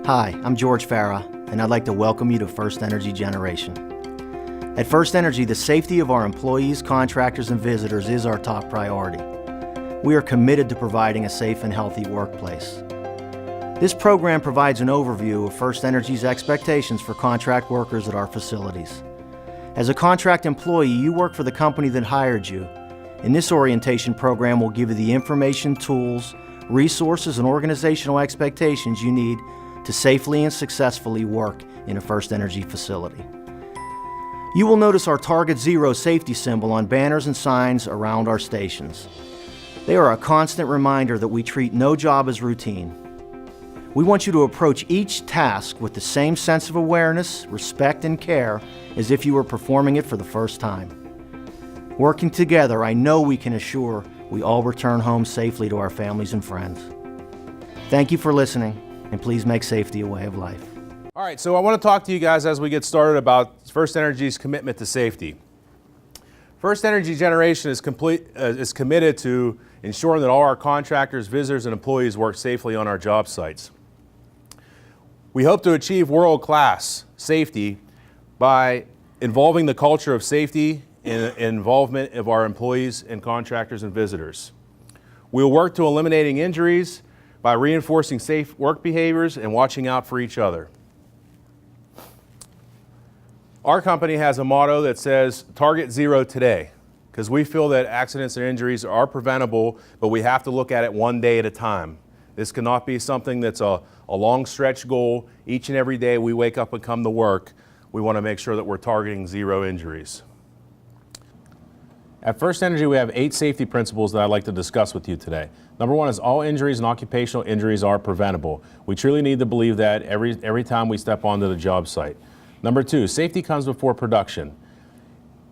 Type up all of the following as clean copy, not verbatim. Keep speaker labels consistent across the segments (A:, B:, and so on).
A: Hi, I'm George Farah, and I'd like to welcome you to First Energy Generation. At First Energy, the safety of our employees, contractors, and visitors is our top priority. We are committed to providing a safe and healthy workplace. This program provides an overview of First Energy's expectations for contract workers at our facilities. As a contract employee, you work for the company that hired you, and this orientation program will give you the information, tools, resources, and organizational expectations you need to safely and successfully work in a First Energy facility. You will notice our Target Zero safety symbol on banners and signs around our stations. They are a constant reminder that we treat no job as routine. We want you to approach each task with the same sense of awareness, respect, and care as if you were performing it for the first time. Working together, I know we can assure we all return home safely to our families and friends. Thank you for listening, and please make safety a way of life.
B: All right, so I want to talk to you guys as we get started about First Energy's commitment to safety. First Energy Generation is committed to ensuring that all our contractors, visitors, and employees work safely on our job sites. We hope to achieve world-class safety by involving the culture of safety and involvement of our employees and contractors and visitors. We will work to eliminating injuries by reinforcing safe work behaviors and watching out for each other. Our company has a motto that says, Target Zero today, because we feel that accidents and injuries are preventable, but we have to look at it one day at a time. This cannot be something that's a long stretch goal. Each and every day we wake up and come to work, we want to make sure that we're targeting zero injuries. At First Energy, we have 8 safety principles that I'd like to discuss with you today. Number 1 is all injuries and occupational injuries are preventable. We truly need to believe that every time we step onto the job site. Number 2, safety comes before production.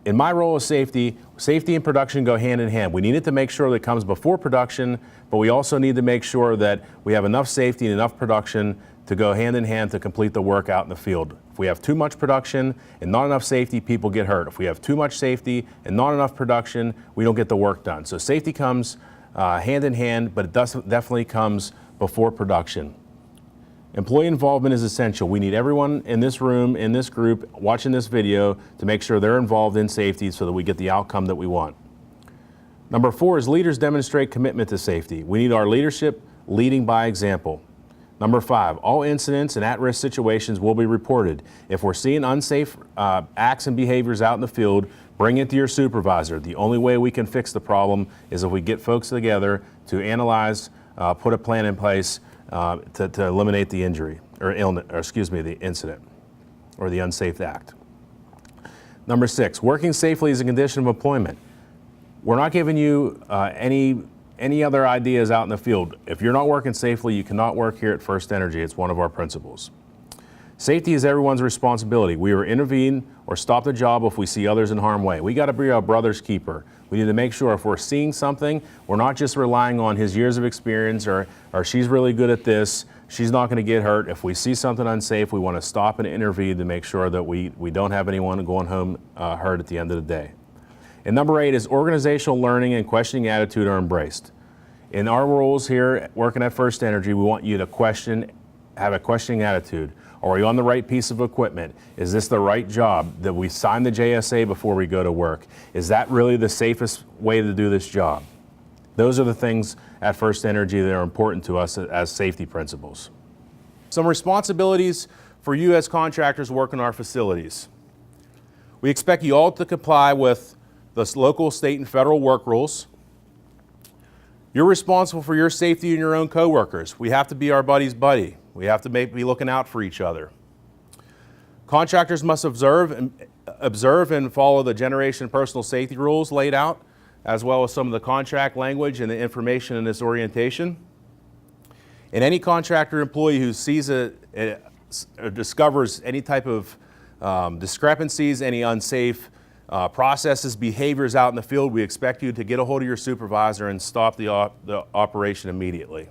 B: In my role of safety and production go hand in hand. We needed to make sure that it comes before production, but we also need to make sure that we have enough safety and enough production to go hand in hand to complete the work out in the field. If we have too much production and not enough safety, people get hurt. If we have too much safety and not enough production, we don't get the work done. So safety comes hand in hand, but it definitely comes before production. Employee involvement is essential. We need everyone in this room, in this group, watching this video to make sure they're involved in safety so that we get the outcome that we want. Number 4 is leaders demonstrate commitment to safety. We need our leadership leading by example. Number 5, all incidents and at-risk situations will be reported. If we're seeing unsafe acts and behaviors out in the field, bring it to your supervisor. The only way we can fix the problem is if we get folks together to analyze, put a plan in place to eliminate the injury, the incident, or the unsafe act. Number 6, working safely is a condition of employment. We're not giving you any other ideas out in the field. If you're not working safely, you cannot work here at First Energy. It's one of our principles. Safety is everyone's responsibility. We will intervene or stop the job if we see others in harm's way. We got to be our brother's keeper. We need to make sure if we're seeing something, we're not just relying on his years of experience or she's really good at this, she's not going to get hurt. If we see something unsafe, we want to stop and intervene to make sure that we don't have anyone going home hurt at the end of the day. And number 8 is organizational learning and questioning attitude are embraced. In our roles here working at First Energy, we want you to have a questioning attitude. Are we on the right piece of equipment? Is this the right job? That we sign the JSA before we go to work? Is that really the safest way to do this job? Those are the things at First Energy that are important to us as safety principles. Some responsibilities for you as contractors working our facilities. We expect you all to comply with the local, state, and federal work rules. You're responsible for your safety and your own coworkers. We have to be our buddy's buddy. We have to be looking out for each other. Contractors must observe and follow the generation personal safety rules laid out, as well as some of the contract language and the information in this orientation. And any contractor employee who sees or discovers any type of discrepancies, any unsafe processes, behaviors out in the field, we expect you to get a hold of your supervisor and stop the operation immediately.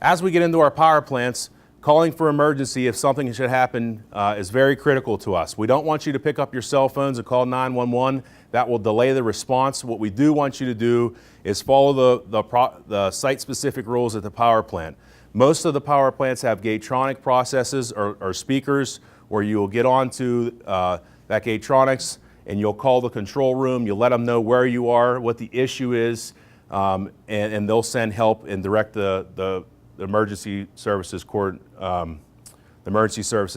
B: As we get into our power plants, calling for emergency if something should happen is very critical to us. We don't want you to pick up your cell phones and call 911. That will delay the response. What we do want you to do is follow the site-specific rules at the power plant. Most of the power plants have Gatronic processes or speakers where you will get onto that Gatronics and you'll call the control room. You'll let them know where you are, what the issue is, and they'll send help and direct the emergency services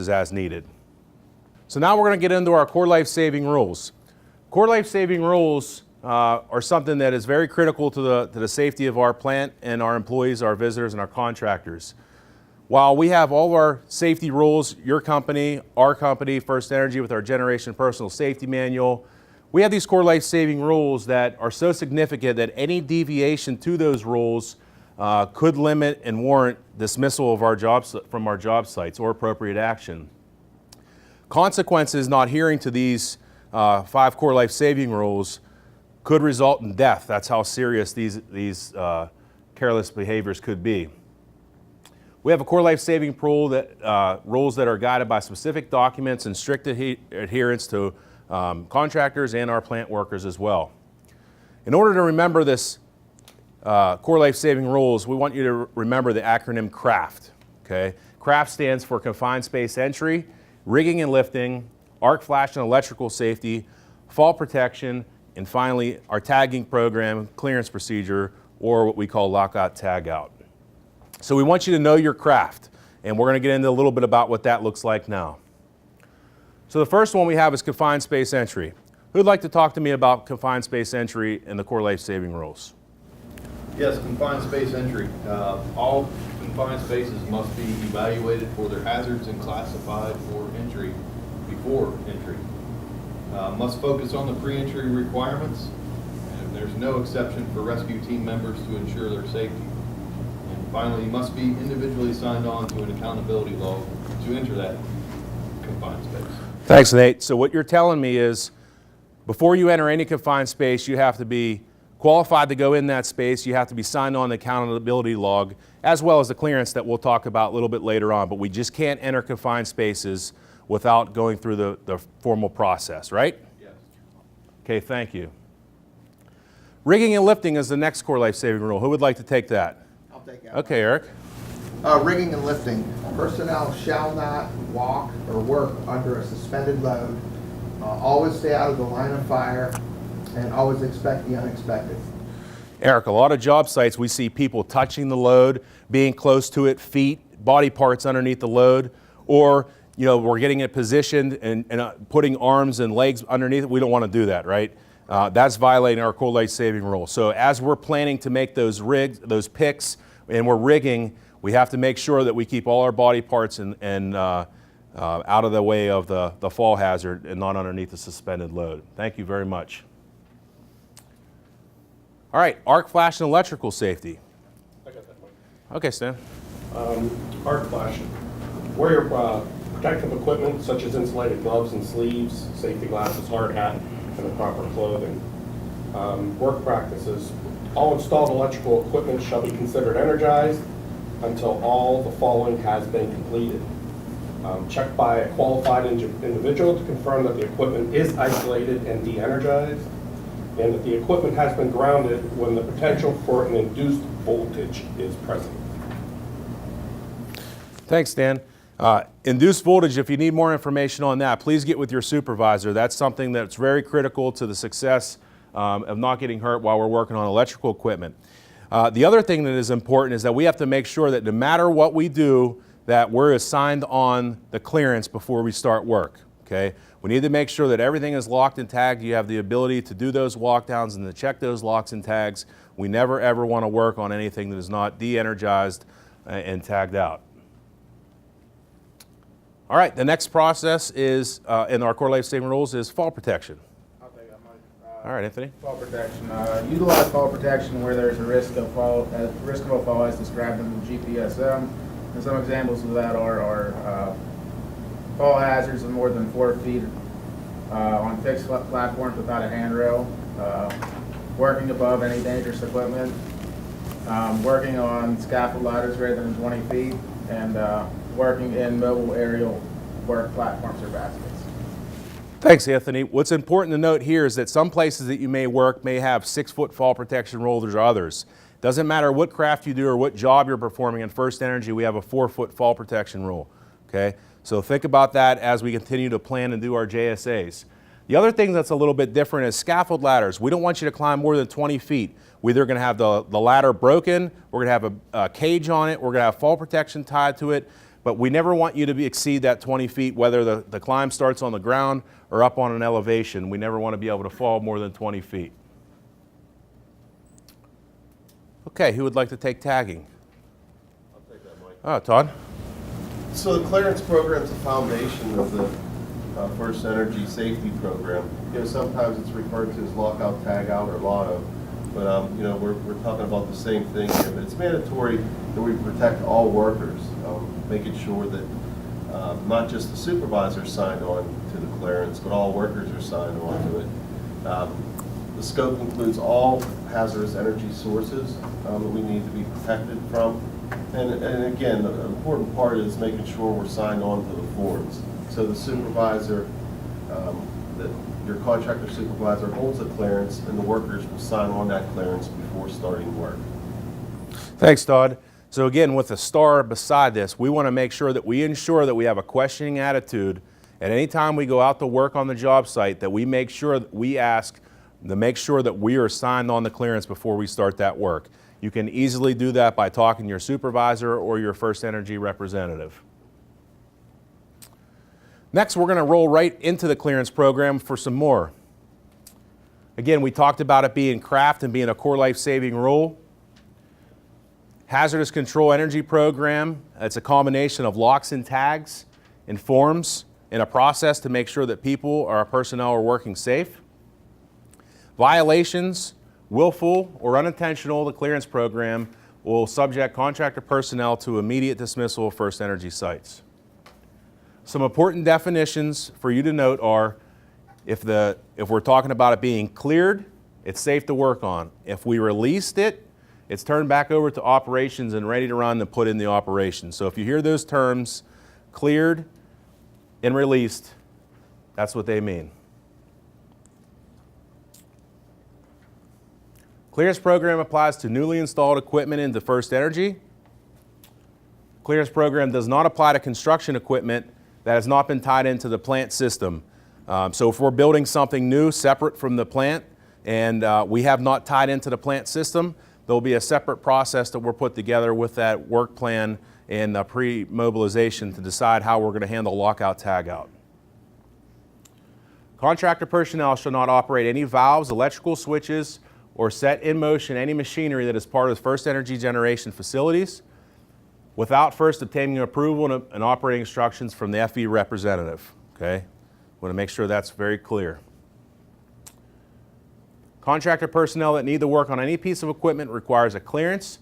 B: as needed. So now we're going to get into our core life-saving rules. Core life-saving rules are something that is very critical to the safety of our plant and our employees, our visitors, and our contractors. While we have all of our safety rules, your company, our company, First Energy with our Generation Personal Safety Manual, we have these core life-saving rules that are so significant that any deviation to those rules could limit and warrant dismissal of from our job sites or appropriate action. Consequences not adhering to these 5 core life-saving rules could result in death. That's how serious these careless behaviors could be. We have a core life-saving rule rules that are guided by specific documents and strict adherence to contractors and our plant workers as well. In order to remember this core life-saving rules, we want you to remember the acronym CRAFT. Okay? CRAFT stands for Confined Space Entry, Rigging and Lifting, Arc Flash and Electrical Safety, Fall Protection, and finally our tagging program, clearance procedure, or what we call lockout tagout. So we want you to know your craft, and we're going to get into a little bit about what that looks like now. So the first one we have is confined space entry. Who'd like to talk to me about confined space entry and the core life-saving rules?
C: Yes, confined space entry. All confined spaces must be evaluated for their hazards and classified for entry before entry. Must focus on the pre-entry requirements, and there's no exception for rescue team members to ensure their safety. And finally, must be individually signed on to an accountability log to enter that confined space.
B: Thanks, Nate. So what you're telling me is before you enter any confined space, you have to be qualified to go in that space. You have to be signed on the accountability log, as well as the clearance that we'll talk about a little bit later on. But we just can't enter confined spaces without going through the formal process, right?
C: Yes.
B: Okay, thank you. Rigging and lifting is the next core life-saving rule. Who would like to take that?
D: I'll take that.
B: Okay, Eric.
D: Rigging and lifting. Personnel shall not walk or work under a suspended load. Always stay out of the line of fire and always expect the unexpected.
B: Eric, a lot of job sites we see people touching the load, being close to it, feet, body parts underneath the load, or we're getting it positioned and putting arms and legs underneath it. We don't want to do that, right? That's violating our core life-saving rule. So as we're planning to make those picks, and we're rigging, we have to make sure that we keep all our body parts and out of the way of the fall hazard and not underneath the suspended load. Thank you very much. All right, arc flash and electrical safety.
E: I got that one.
B: Okay, Stan.
E: Arc flash. Wear your protective equipment such as insulated gloves and sleeves, safety glasses, hard hat, and the proper clothing. Work practices. All installed electrical equipment shall be considered energized until all the following has been completed. Checked by a qualified individual to confirm that the equipment is isolated and de-energized, and that the equipment has been grounded when the potential for an induced voltage is present.
B: Thanks, Dan. Induced voltage, if you need more information on that, please get with your supervisor. That's something that's very critical to the success of not getting hurt while we're working on electrical equipment. The other thing that is important is that we have to make sure that no matter what we do, that we're assigned on the clearance before we start work, okay? We need to make sure that everything is locked and tagged. You have the ability to do those walkdowns and to check those locks and tags. We never ever want to work on anything that is not de-energized and tagged out. All right, the next process is, in our core life-saving rules, is fall protection.
F: I'll take that, Mike.
B: All right, Anthony.
F: Fall protection. Utilize fall protection where there's a risk of a fall as described in the GPSM. And some examples of that are fall hazards of more than 4 feet on fixed platforms without a handrail, working above any dangerous equipment, working on scaffold ladders greater than 20 feet, and working in mobile aerial work platforms or baskets.
B: Thanks, Anthony. What's important to note here is that some places that you may work may have 6-foot fall protection rollers or others. Doesn't matter what craft you do or what job you're performing in First Energy, we have a 4-foot fall protection rule, okay? So think about that as we continue to plan and do our JSAs. The other thing that's a little bit different is scaffold ladders. We don't want you to climb more than 20 feet. We're either going to have the ladder broken, we're going to have a cage on it, we're going to have fall protection tied to it, but we never want you to exceed that 20 feet, whether the climb starts on the ground or up on an elevation. We never want to be able to fall more than 20 feet. Okay, who would like to take tagging?
G: I'll take that, Mike.
B: Oh, Todd?
G: So the clearance program is the foundation of the First Energy Safety Program. You know, sometimes it's referred to as lockout, tagout, or lotto, but you know, we're talking about the same thing here. But it's mandatory that we protect all workers, making sure that not just the supervisor signed on to the clearance, but all workers are signed on to it. The scope includes all hazardous energy sources that we need to be protected from. And again, the important part is making sure we're signed on to the forms. So the supervisor, your contractor supervisor holds a clearance, and the workers will sign on that clearance before starting work.
B: Thanks, Todd. So again, with the star beside this, we want to make sure that we ensure that we have a questioning attitude. At any time we go out to work on the job site, that we make sure that we ask to make sure that we are signed on the clearance before we start that work. You can easily do that by talking to your supervisor or your First Energy representative. Next, we're going to roll right into the clearance program for some more. Again, we talked about it being craft and being a core life-saving rule. Hazardous Control Energy Program, it's a combination of locks and tags and forms in a process to make sure that people or our personnel are working safe. Violations, willful or unintentional, the clearance program will subject contractor personnel to immediate dismissal of First Energy sites. Some important definitions for you to note are if we're talking about it being cleared, it's safe to work on. If we released it, it's turned back over to operations and ready to run and put in the operation. So if you hear those terms, cleared and released, that's what they mean. Clearance program applies to newly installed equipment into First Energy. Clearance program does not apply to construction equipment that has not been tied into the plant system. So if we're building something new separate from the plant and we have not tied into the plant system, there'll be a separate process that we're put together with that work plan and pre-mobilization to decide how we're going to handle lockout, tagout. Contractor personnel shall not operate any valves, electrical switches, or set in motion any machinery that is part of First Energy generation facilities without first obtaining approval and operating instructions from the FE representative. Okay? Want to make sure that's very clear. Contractor personnel that need to work on any piece of equipment requires a clearance.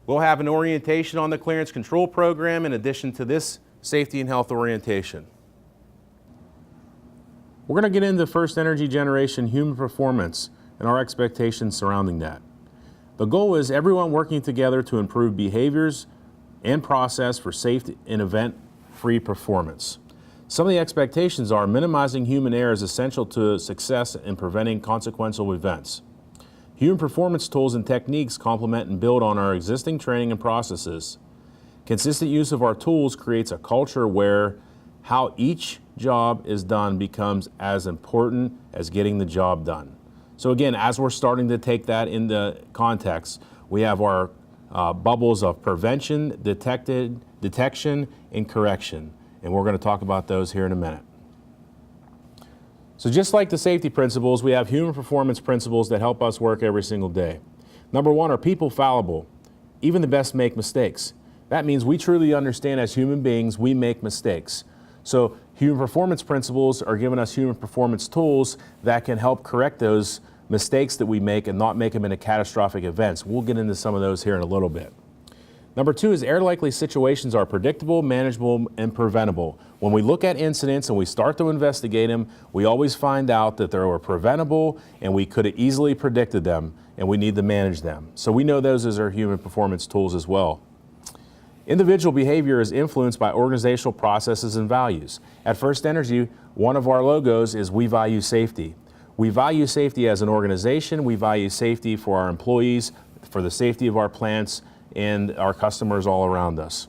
B: We'll have an orientation on the clearance control program in addition to this safety and health orientation. We're going to get into First Energy generation human performance and our expectations surrounding that. The goal is everyone working together to improve behaviors and process for safe and event-free performance. Some of the expectations are minimizing human error is essential to success in preventing consequential events. Human performance tools and techniques complement and build on our existing training and processes. Consistent use of our tools creates a culture where how each job is done becomes as important as getting the job done. So again, as we're starting to take that into context, we have our bubbles of prevention, detection, and correction. And we're going to talk about those here in a minute. So just like the safety principles, we have human performance principles that help us work every single day. Number one, are people fallible? Even the best make mistakes. That means we truly understand as human beings, we make mistakes. So human performance principles are giving us human performance tools that can help correct those mistakes that we make and not make them into catastrophic events. We'll get into some of those here in a little bit. Number two is air likely situations are predictable, manageable, and preventable. when we look at incidents and we start to investigate them, we always find out that they were preventable and we could have easily predicted them, and we need to manage them. So we know those as our human performance tools as well. Individual behavior is influenced by organizational processes and values. At First Energy, one of our logos is we value safety. We value safety as an organization. We value safety for our employees, for the safety of our plants, and our customers all around us.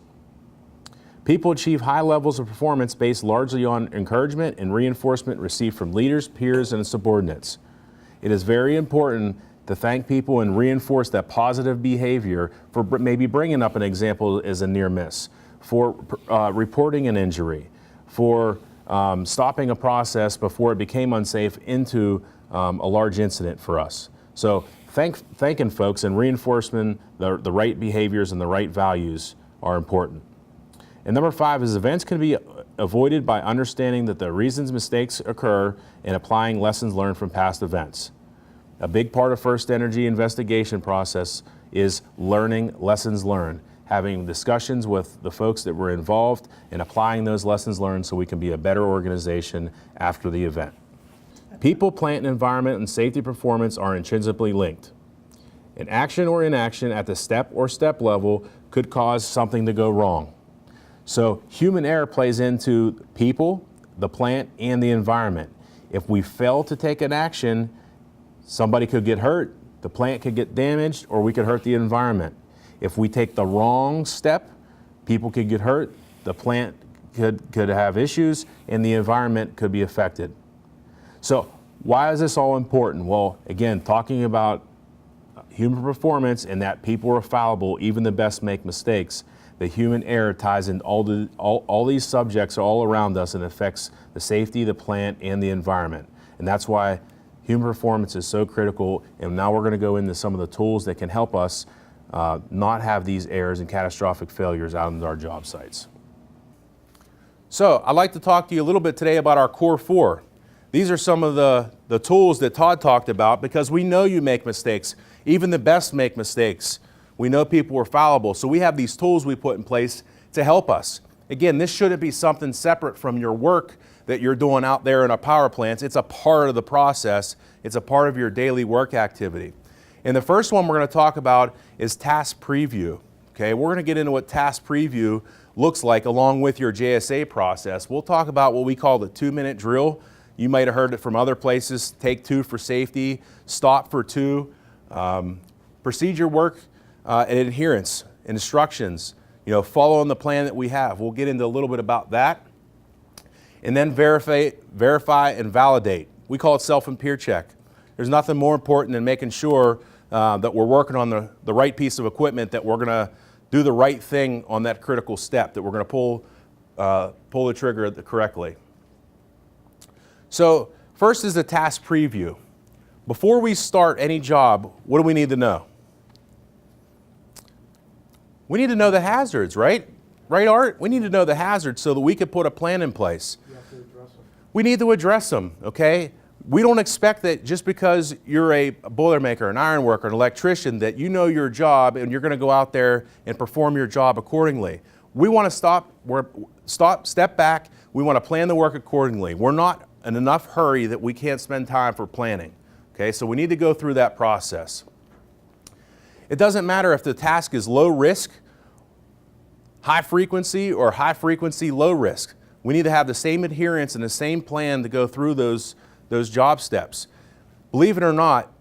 B: People achieve high levels of performance based largely on encouragement and reinforcement received from leaders, peers, and subordinates. It is very important to thank people and reinforce that positive behavior for maybe bringing up an example as a near miss, for reporting an injury, for stopping a process before it became unsafe into a large incident for us. So thanking folks and reinforcement the right behaviors and the right values are important. And number 5 is events can be avoided by understanding that the reasons mistakes occur and applying lessons learned from past events. A big part of First Energy investigation process is learning lessons learned, having discussions with the folks that were involved and applying those lessons learned so we can be a better organization after the event. People, plant, and environment and safety performance are intrinsically linked. An action or inaction at the step or step level could cause something to go wrong. So human error plays into people, the plant, and the environment. If we fail to take an action, somebody could get hurt, the plant could get damaged, or we could hurt the environment. If we take the wrong step, people could get hurt, the plant could have issues, and the environment could be affected. So why is this all important? Well, again, talking about human performance and that people are fallible, even the best make mistakes. The human error ties in all these subjects all around us and affects the safety, the plant, and the environment. And that's why human performance is so critical. And now we're going to go into some of the tools that can help us not have these errors and catastrophic failures out on our job sites. So I'd like to talk to you a little bit today about our core 4. These are some of the tools that Todd talked about, because we know you make mistakes. Even the best make mistakes. We know people are fallible, so we have these tools we put in place to help us. Again, this shouldn't be something separate from your work that you're doing out there in our power plants. It's a part of the process. It's a part of your daily work activity. And the first one we're going to talk about is task preview. Okay, we're going to get into what task preview looks like along with your JSA process. We'll talk about what we call the 2-minute drill. You might have heard it from other places. Take 2 for safety, stop for 2, procedure work, and adherence, instructions, following the plan that we have. We'll get into a little bit about that. And then verify and validate. We call it self and peer check. There's nothing more important than making sure that we're working on the right piece of equipment, that we're going to do the right thing on that critical step, that we're going to pull the trigger correctly. So first is the task preview. Before we start any job, what do we need to know? We need to know the hazards, right? Right, Art? We need to know the hazards so that we can put a plan in place.
F: You have to address them.
B: We need to address them, okay? We don't expect that just because you're a boilermaker, an iron worker, an electrician, that you know your job and you're going to go out there and perform your job accordingly. We want to step back. We want to plan the work accordingly. We're not in enough hurry that we can't spend time for planning, okay? So we need to go through that process. It doesn't matter if the task is low risk, high frequency, or high frequency, low risk. We need to have the same adherence and the same plan to go through those job steps. Believe it or not,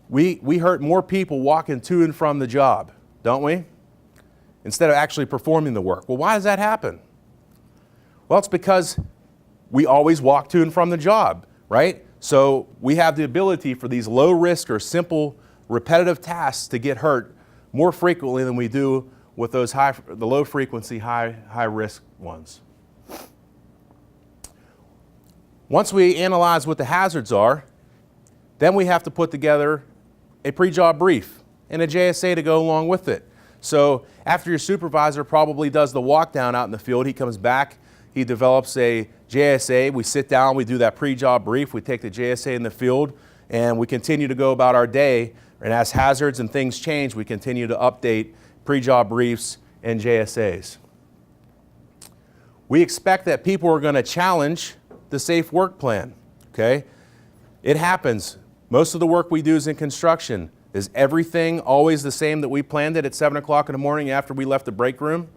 B: we hurt more people walking to and from the job, don't we? Instead of actually performing the work. Well, why does that happen? Well, it's because we always walk to and from the job, right? So we have the ability for these low risk or simple repetitive tasks to get hurt more frequently than we do with those the low frequency, high risk ones. Once we analyze what the hazards are, then we have to put together a pre-job brief and a JSA to go along with it. So after your supervisor probably does the walk down out in the field, he comes back, he develops a JSA, we sit down, we do that pre-job brief, we take the JSA in the field, and we continue to go about our day. And as hazards and things change, we continue to update pre-job briefs and JSAs. We expect that people are going to challenge the safe work plan, okay? It happens. Most of the work we do is in construction. Is everything always the same that we planned it at 7 o'clock in the morning after we left the break room?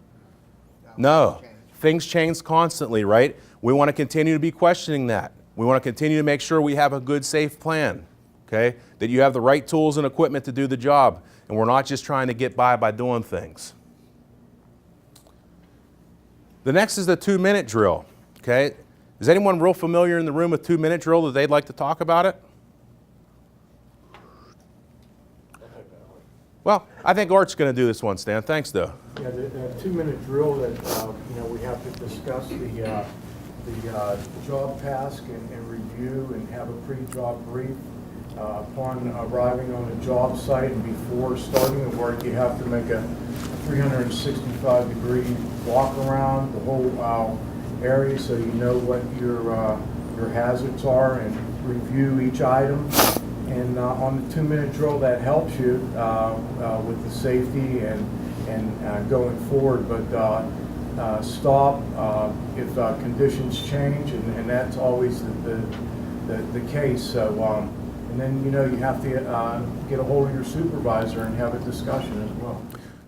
B: No. Things change constantly, right? We want to continue to be questioning that. We want to continue to make sure we have a good, safe plan, okay? That you have the right tools and equipment to do the job, and we're not just trying to get by doing things. The next is the 2-minute drill, okay? Is anyone real familiar in the room with 2-minute drill that they'd like to talk about it? Well, I think Art's going to do this one, Stan. Thanks, though.
H: Yeah, the 2-minute drill that, we have to discuss the job task and review and have a pre-job brief. Upon arriving on the job site and before starting the work, you have to make a 365-degree walk around the whole area so you know what your hazards are and review each item. And on the 2-minute drill, that helps you with the safety and going forward. But stop if conditions change, and that's always the case. So, and then you have to get a hold of your supervisor and have a discussion as well.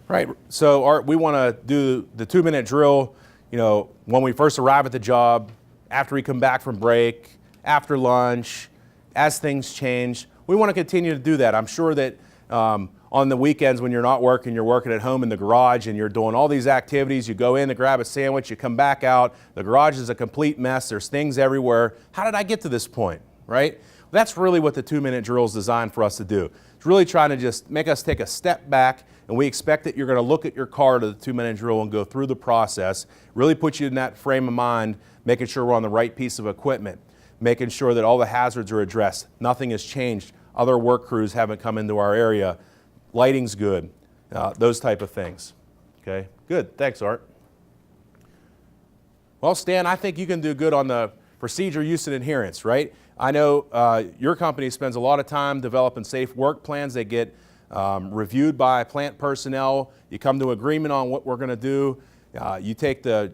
B: Right. So, Art, we want to do the 2-minute drill. When we first arrive at the job, after we come back from break, after lunch, as things change. We want to continue to do that. I'm sure that on the weekends when you're not working, you're working at home in the garage and you're doing all these activities. You go in to grab a sandwich, you come back out, the garage is a complete mess, there's things everywhere. How did I get to this point, right? That's really what the 2-minute drill is designed for us to do. It's really trying to just make us take a step back, and we expect that you're going to look at your car to the 2-minute drill and go through the process, really put you in that frame of mind, making sure we're on the right piece of equipment, making sure that all the hazards are addressed, nothing has changed, other work crews haven't come into our area, lighting's good, those type of things. Okay, good, thanks, Art. Well, Stan, I think you can do good on the procedure, use, and adherence, right? I know your company spends a lot of time developing safe work plans. They get reviewed by plant personnel. You come to agreement on what we're going to do. You take the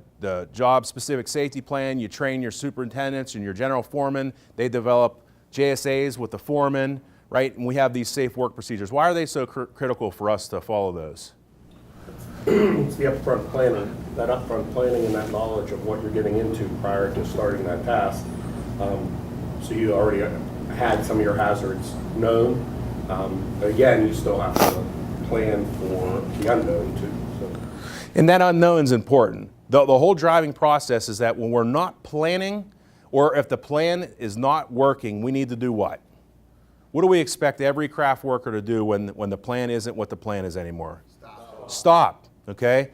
B: job-specific safety plan. You train your superintendents and your general foreman. They develop JSAs with the foreman, right? And we have these safe work procedures. Why are they so critical for us to follow those?
E: It's the upfront planning, and that knowledge of what you're getting into prior to starting that task. So you already had some of your hazards known. Again, you still have to plan for the unknown too. So.
B: And that unknown is important. The whole driving process is that when we're not planning, or if the plan is not working, we need to do what? What do we expect every craft worker to do when the plan isn't what the plan is anymore? Stop, okay?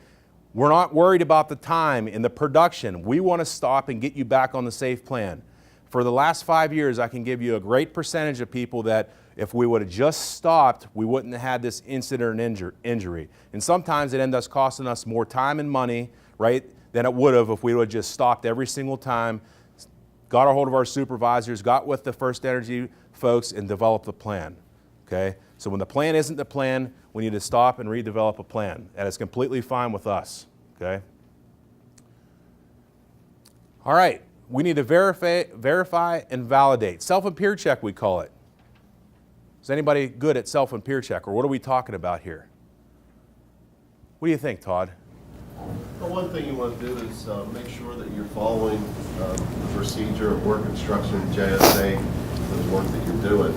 B: We're not worried about the time in the production. We want to stop and get you back on the safe plan. For the last 5 years, I can give you a great percentage of people that if we would have just stopped, we wouldn't have had this incident or injury. And sometimes it ends up costing us more time and money, right, than it would have if we would have just stopped every single time, got a hold of our supervisors, got with the First Energy folks, and developed a plan, okay? So when the plan isn't the plan, we need to stop and redevelop a plan. And it's completely fine with us, okay? All right, we need to verify and validate. Self and peer check, we call it. Is anybody good at self and peer check, or what are we talking about here? What do you think, Todd?
G: Well, one thing you want to do is make sure that you're following the procedure of work instruction in JSA for the work that you're doing.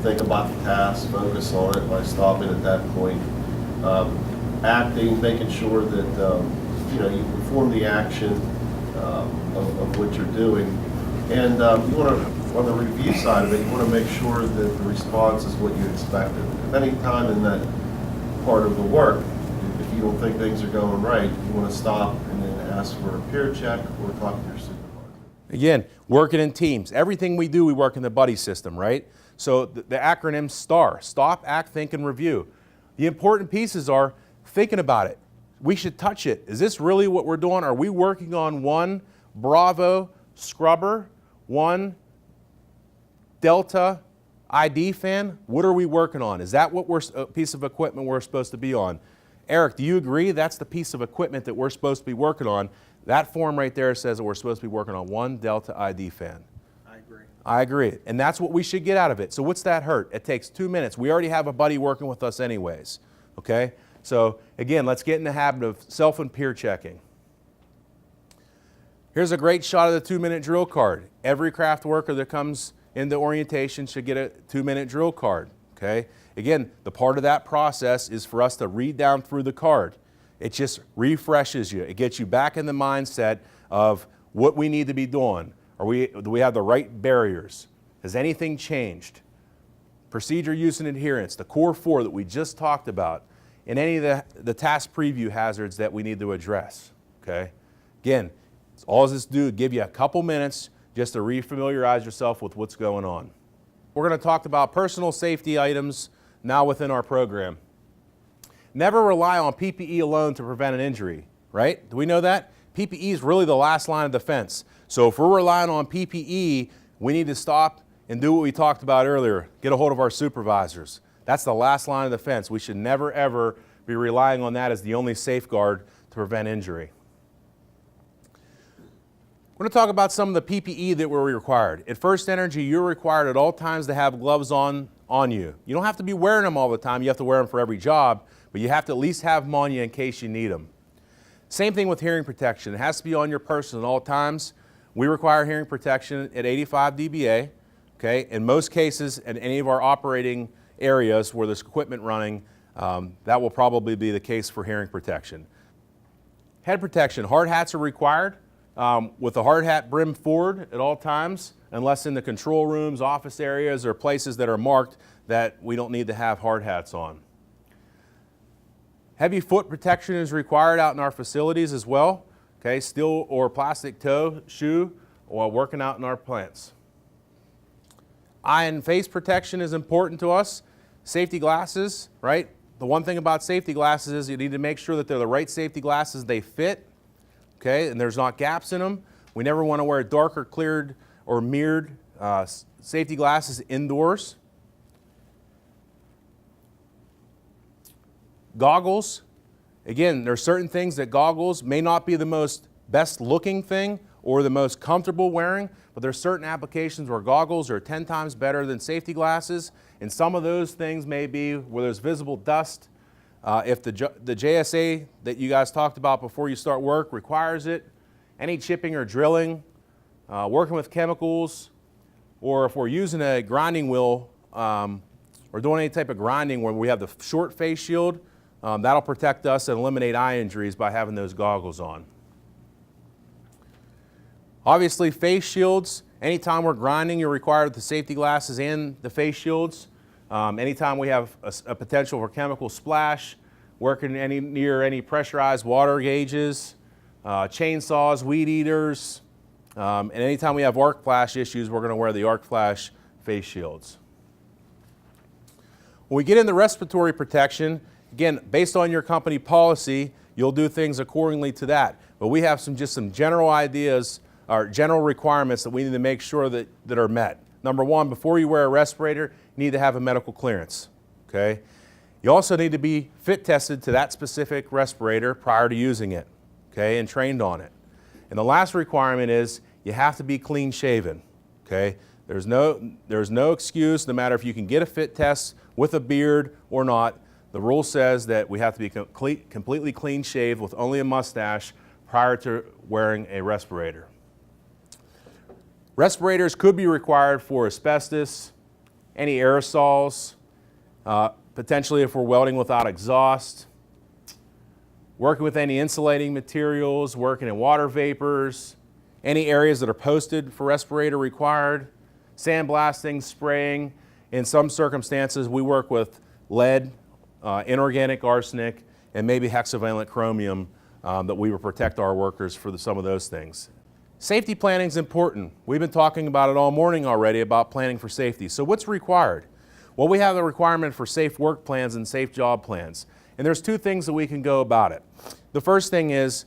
G: Think about the task, focus on it by stopping at that point. Acting, making sure that you perform the action of what you're doing. And you want to, on the review side of it, you want to make sure that the response is what you expected. If any time in that part of the work, if you don't think things are going right, you want to stop and then ask for a peer check or talk to your supervisor.
B: Again, working in teams. Everything we do, we work in the buddy system, right? So the acronym STAR, Stop, Act, Think, and Review. The important pieces are thinking about it. We should touch it. Is this really what we're doing? Are we working on one Bravo scrubber, one Delta ID fan? What are we working on? Is that what piece of equipment we're supposed to be on? Eric, do you agree that's the piece of equipment that we're supposed to be working on? That form right there says that we're supposed to be working on 1 Delta ID fan. I agree. And that's what we should get out of it. So what's that hurt? It takes 2 minutes. We already have a buddy working with us anyways. Okay? So again, let's get in the habit of self and peer checking. Here's a great shot of the 2-minute drill card. Every craft worker that comes into orientation should get a 2-minute drill card. Okay? Again, the part of that process is for us to read down through the card. It just refreshes you. It gets you back in the mindset of what we need to be doing. Do we have the right barriers? Has anything changed? Procedure use and adherence, the core 4 that we just talked about, and any of the task preview hazards that we need to address. Okay? Again, all this do give you a couple minutes just to refamiliarize yourself with what's going on. We're going to talk about personal safety items now within our program. Never rely on PPE alone to prevent an injury, right? Do we know that? PPE is really the last line of defense. So if we're relying on PPE, we need to stop and do what we talked about earlier, get a hold of our supervisors. That's the last line of defense. We should never, ever be relying on that as the only safeguard to prevent injury. We're going to talk about some of the PPE that we're required. At First Energy, you're required at all times to have gloves on you. You don't have to be wearing them all the time. You have to wear them for every job, but you have to at least have them on you in case you need them. Same thing with hearing protection. It has to be on your person at all times. We require hearing protection at 85 dBA. Okay? In most cases, in any of our operating areas where there's equipment running, that will probably be the case for hearing protection. Head protection. Hard hats are required with the hard hat brim forward at all times, unless in the control rooms, office areas, or places that are marked that we don't need to have hard hats on. Heavy foot protection is required out in our facilities as well. Okay, steel or plastic toe shoe while working out in our plants. Eye and face protection is important to us. Safety glasses, right? The one thing about safety glasses is you need to make sure that they're the right safety glasses, they fit, okay, and there's not gaps in them. We never want to wear dark or cleared or mirrored safety glasses indoors. Goggles. Again, there are certain things that goggles may not be the most best looking thing or the most comfortable wearing, but there are certain applications where goggles are 10 times better than safety glasses, and some of those things may be where there's visible dust. If the JSA that you guys talked about before you start work requires it, any chipping or drilling, working with chemicals, or if we're using a grinding wheel or doing any type of grinding where we have the short face shield, that'll protect us and eliminate eye injuries by having those goggles on. Obviously, face shields. Anytime we're grinding, you're required the safety glasses and the face shields. Anytime we have a potential for chemical splash, working near any pressurized water gauges, chainsaws, weed eaters, and anytime we have arc flash issues, we're going to wear the arc flash face shields. When we get into respiratory protection, again, based on your company policy, you'll do things accordingly to that. But we have just some general ideas or general requirements that we need to make sure that are met. Number one, before you wear a respirator, you need to have a medical clearance. Okay? You also need to be fit tested to that specific respirator prior to using it, okay, and trained on it. And the last requirement is you have to be clean shaven. Okay? There's no excuse, no matter if you can get a fit test with a beard or not. The rule says that we have to be completely clean shaved with only a mustache prior to wearing a respirator. Respirators could be required for asbestos, any aerosols, potentially if we're welding without exhaust, working with any insulating materials, working in water vapors, any areas that are posted for respirator required, sandblasting, spraying. In some circumstances, we work with lead, inorganic arsenic, and maybe hexavalent chromium that we will protect our workers for some of those things. Safety planning is important. We've been talking about it all morning already about planning for safety. So what's required? Well, we have the requirement for safe work plans and safe job plans. And there's two things that we can go about it. The first thing is,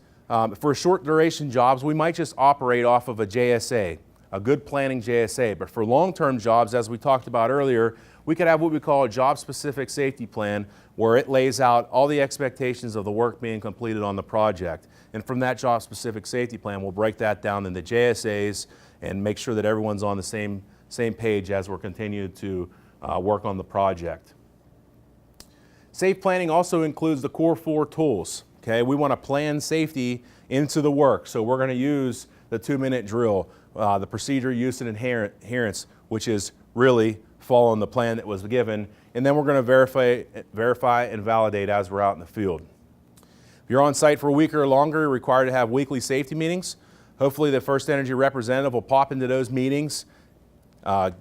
B: for short duration jobs, we might just operate off of a JSA, a good planning JSA. But for long-term jobs, as we talked about earlier, we could have what we call a job-specific safety plan where it lays out all the expectations of the work being completed on the project. And from that job-specific safety plan, we'll break that down into JSAs and make sure that everyone's on the same page as we're continuing to work on the project. Safe planning also includes the core 4 tools. Okay, we want to plan safety into the work, so we're going to use the 2-minute drill, the procedure, use, and adherence, which is really following the plan that was given, and then we're going to verify and validate as we're out in the field. If you're on site for a week or longer, you're required to have weekly safety meetings. Hopefully the First Energy representative will pop into those meetings,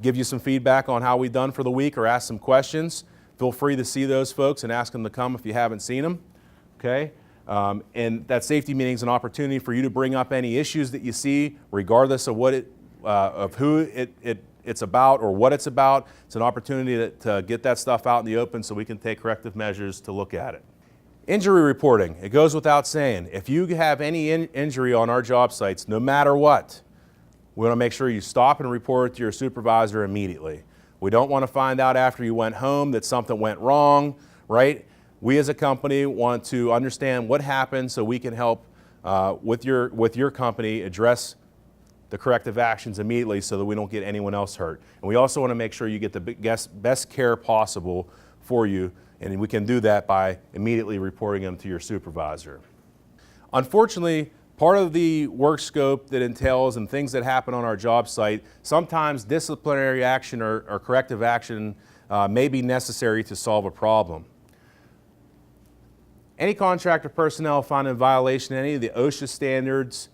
B: give you some feedback on how we've done for the week or ask some questions. Feel free to see those folks and ask them to come if you haven't seen them. Okay? And that safety meeting is an opportunity for you to bring up any issues that you see, regardless of who it's about or what it's about. It's an opportunity to get that stuff out in the open so we can take corrective measures to look at it. Injury reporting, it goes without saying. If you have any injury on our job sites, no matter what, we want to make sure you stop and report it to your supervisor immediately. We don't want to find out after you went home that something went wrong, right? We as a company want to understand what happened so we can help with your company address the corrective actions immediately so that we don't get anyone else hurt. And we also want to make sure you get the best care possible for you, and we can do that by immediately reporting them to your supervisor. Unfortunately, part of the work scope that entails and things that happen on our job site, sometimes disciplinary action or corrective action may be necessary to solve a problem. Any contractor personnel found in violation of any of the OSHA standards,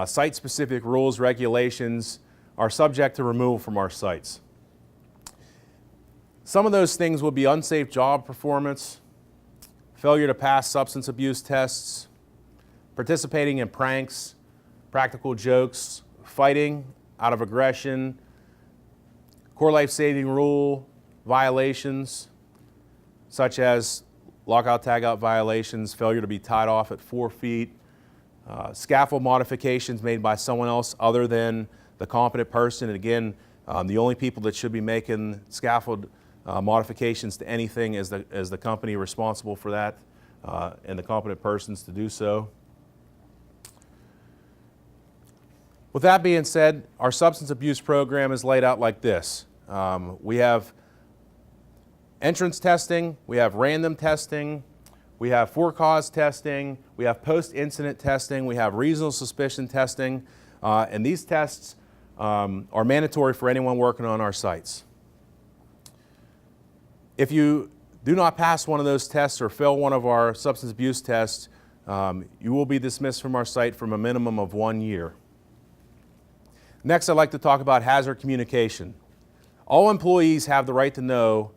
B: site-specific rules, regulations, are subject to removal from our sites. Some of those things will be unsafe job performance, failure to pass substance abuse tests, participating in pranks, practical jokes, fighting out of aggression, core life saving rule violations, such as lockout tagout violations, failure to be tied off at 4 feet, scaffold modifications made by someone else other than the competent person. And again, the only people that should be making scaffold modifications to anything is the company responsible for that and the competent persons to do so. With that being said, our substance abuse program is laid out like this. We have entrance testing, we have random testing, we have for-cause testing, we have post-incident testing, we have reasonable suspicion testing, and these tests are mandatory for anyone working on our sites. If you do not pass one of those tests or fail one of our substance abuse tests, you will be dismissed from our site from a minimum of 1 year. Next, I'd like to talk about hazard communication. All employees have the right to know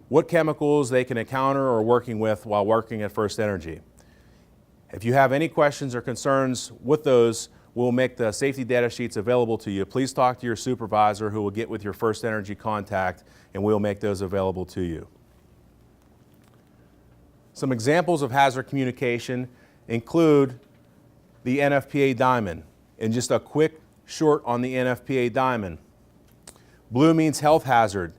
B: what chemicals they can encounter or working with while working at First Energy. If you have any questions or concerns with those, we'll make the safety data sheets available to you. Please talk to your supervisor who will get with your First Energy contact, and we'll make those available to you. Some examples of hazard communication include the NFPA diamond. And just a quick short on the NFPA diamond. Blue means health hazard,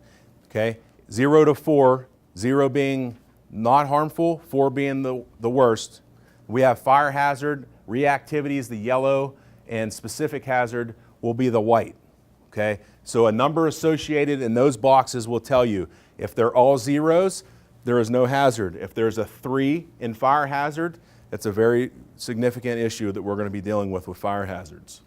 B: okay? 0 to 4, 0 being not harmful, 4 being the worst. We have fire hazard, reactivity is the yellow, and specific hazard will be the white, okay? So a number associated in those boxes will tell you if they're all zeros, there is no hazard. If there's a 3 in fire hazard, that's a very significant issue that we're going to be dealing with fire hazards.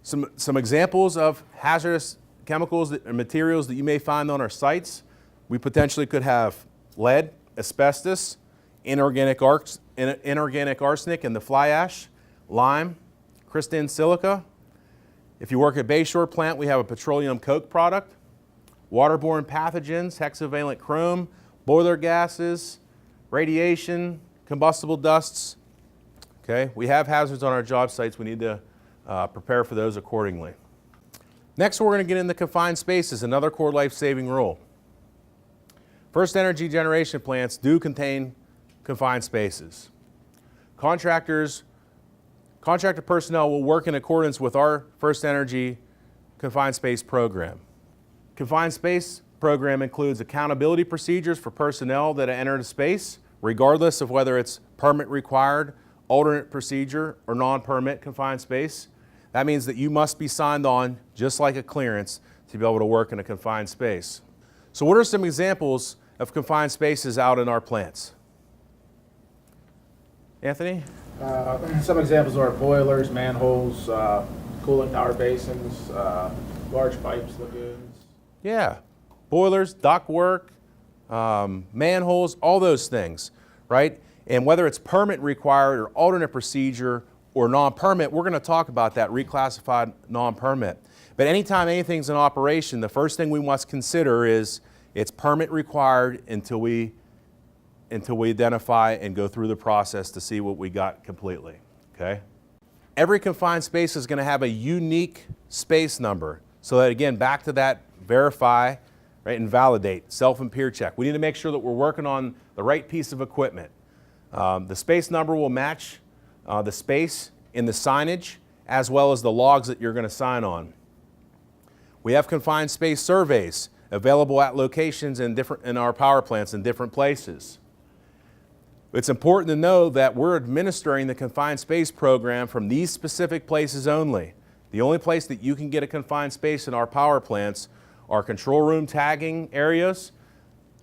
B: Some examples of hazardous chemicals and materials that you may find on our sites. We potentially could have lead, asbestos, inorganic arsenic in the fly ash, lime, crystalline silica. If you work at Bayshore plant, we have a petroleum coke product, waterborne pathogens, hexavalent chrome, boiler gases, radiation, combustible dusts. Okay, we have hazards on our job sites. We need to prepare for those accordingly. Next, we're going to get into confined spaces, another core life-saving rule. First Energy generation plants do contain confined spaces. Contractor personnel will work in accordance with our First Energy confined space program. Confined space program includes accountability procedures for personnel that enter the space, regardless of whether it's permit required, alternate procedure, or non-permit confined space. That means that you must be signed on, just like a clearance, to be able to work in a confined space. So what are some examples of confined spaces out in our plants? Anthony?
F: Some examples are boilers, manholes, cooling tower basins, large pipes, lagoons.
B: Yeah, boilers, ductwork, manholes, all those things, right? And whether it's permit required or alternate procedure or non-permit, we're going to talk about that, reclassified non-permit. But anytime anything's in operation, the first thing we must consider is it's permit required until we identify and go through the process to see what we got completely, okay? Every confined space is going to have a unique space number. So that, again, back to that verify, right, and validate, self and peer check. We need to make sure that we're working on the right piece of equipment. The space number will match the space in the signage as well as the logs that you're going to sign on. We have confined space surveys available at locations in our power plants in different places. It's important to know that we're administering the confined space program from these specific places only. The only place that you can get a confined space in our power plants are control room tagging areas.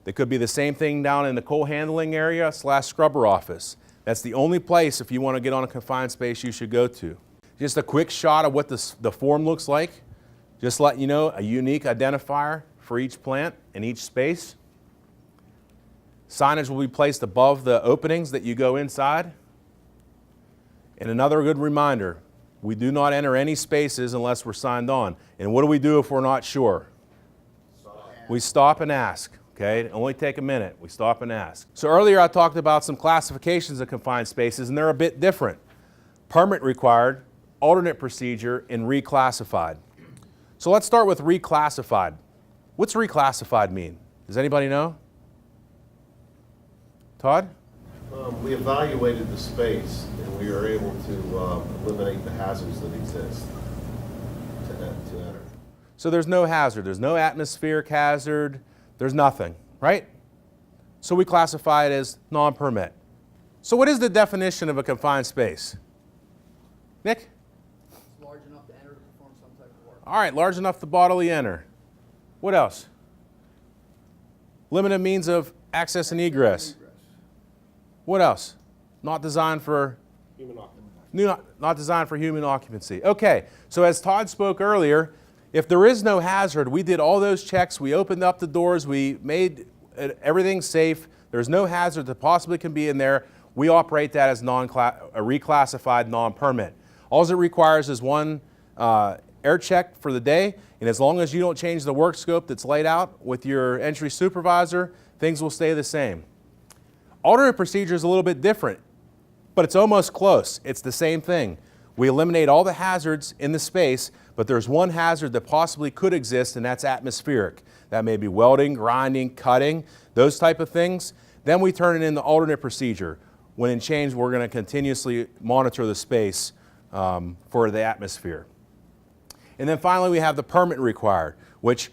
B: They could be the same thing down in the coal handling area / scrubber office. That's the only place, if you want to get on a confined space, you should go to. Just a quick shot of what the form looks like. Just letting you know, a unique identifier for each plant and each space. Signage will be placed above the openings that you go inside. And another good reminder, we do not enter any spaces unless we're signed on. And what do we do if we're not sure? We stop and ask, okay? It only take a minute. We stop and ask. So earlier I talked about some classifications of confined spaces, and they're a bit different. Permit required, alternate procedure, and reclassified. So let's start with reclassified. What's reclassified mean? Does anybody know? Todd?
G: We evaluated the space and we were able to eliminate the hazards that exist to enter.
B: So there's no hazard. There's no atmospheric hazard. There's nothing, right? So we classify it as non-permit. So what is the definition of a confined space? Nick?
I: It's large enough to enter to perform some type of work.
B: All right, large enough to bodily enter. What else? Limited means of access and egress. What else? Not designed for
E: Human occupancy.
B: not designed for human occupancy. Okay, so as Todd spoke earlier, if there is no hazard, we did all those checks, we opened up the doors, we made everything safe, there's no hazard that possibly can be in there, we operate that as a reclassified non-permit. All it requires is one air check for the day, and as long as you don't change the work scope that's laid out with your entry supervisor, things will stay the same. Alternate procedure is a little bit different, but it's almost close. It's the same thing. We eliminate all the hazards in the space, but there's one hazard that possibly could exist, and that's atmospheric. That may be welding, grinding, cutting, those type of things. Then we turn it into alternate procedure. When in change, we're going to continuously monitor the space for the atmosphere. And then finally, we have the permit required, which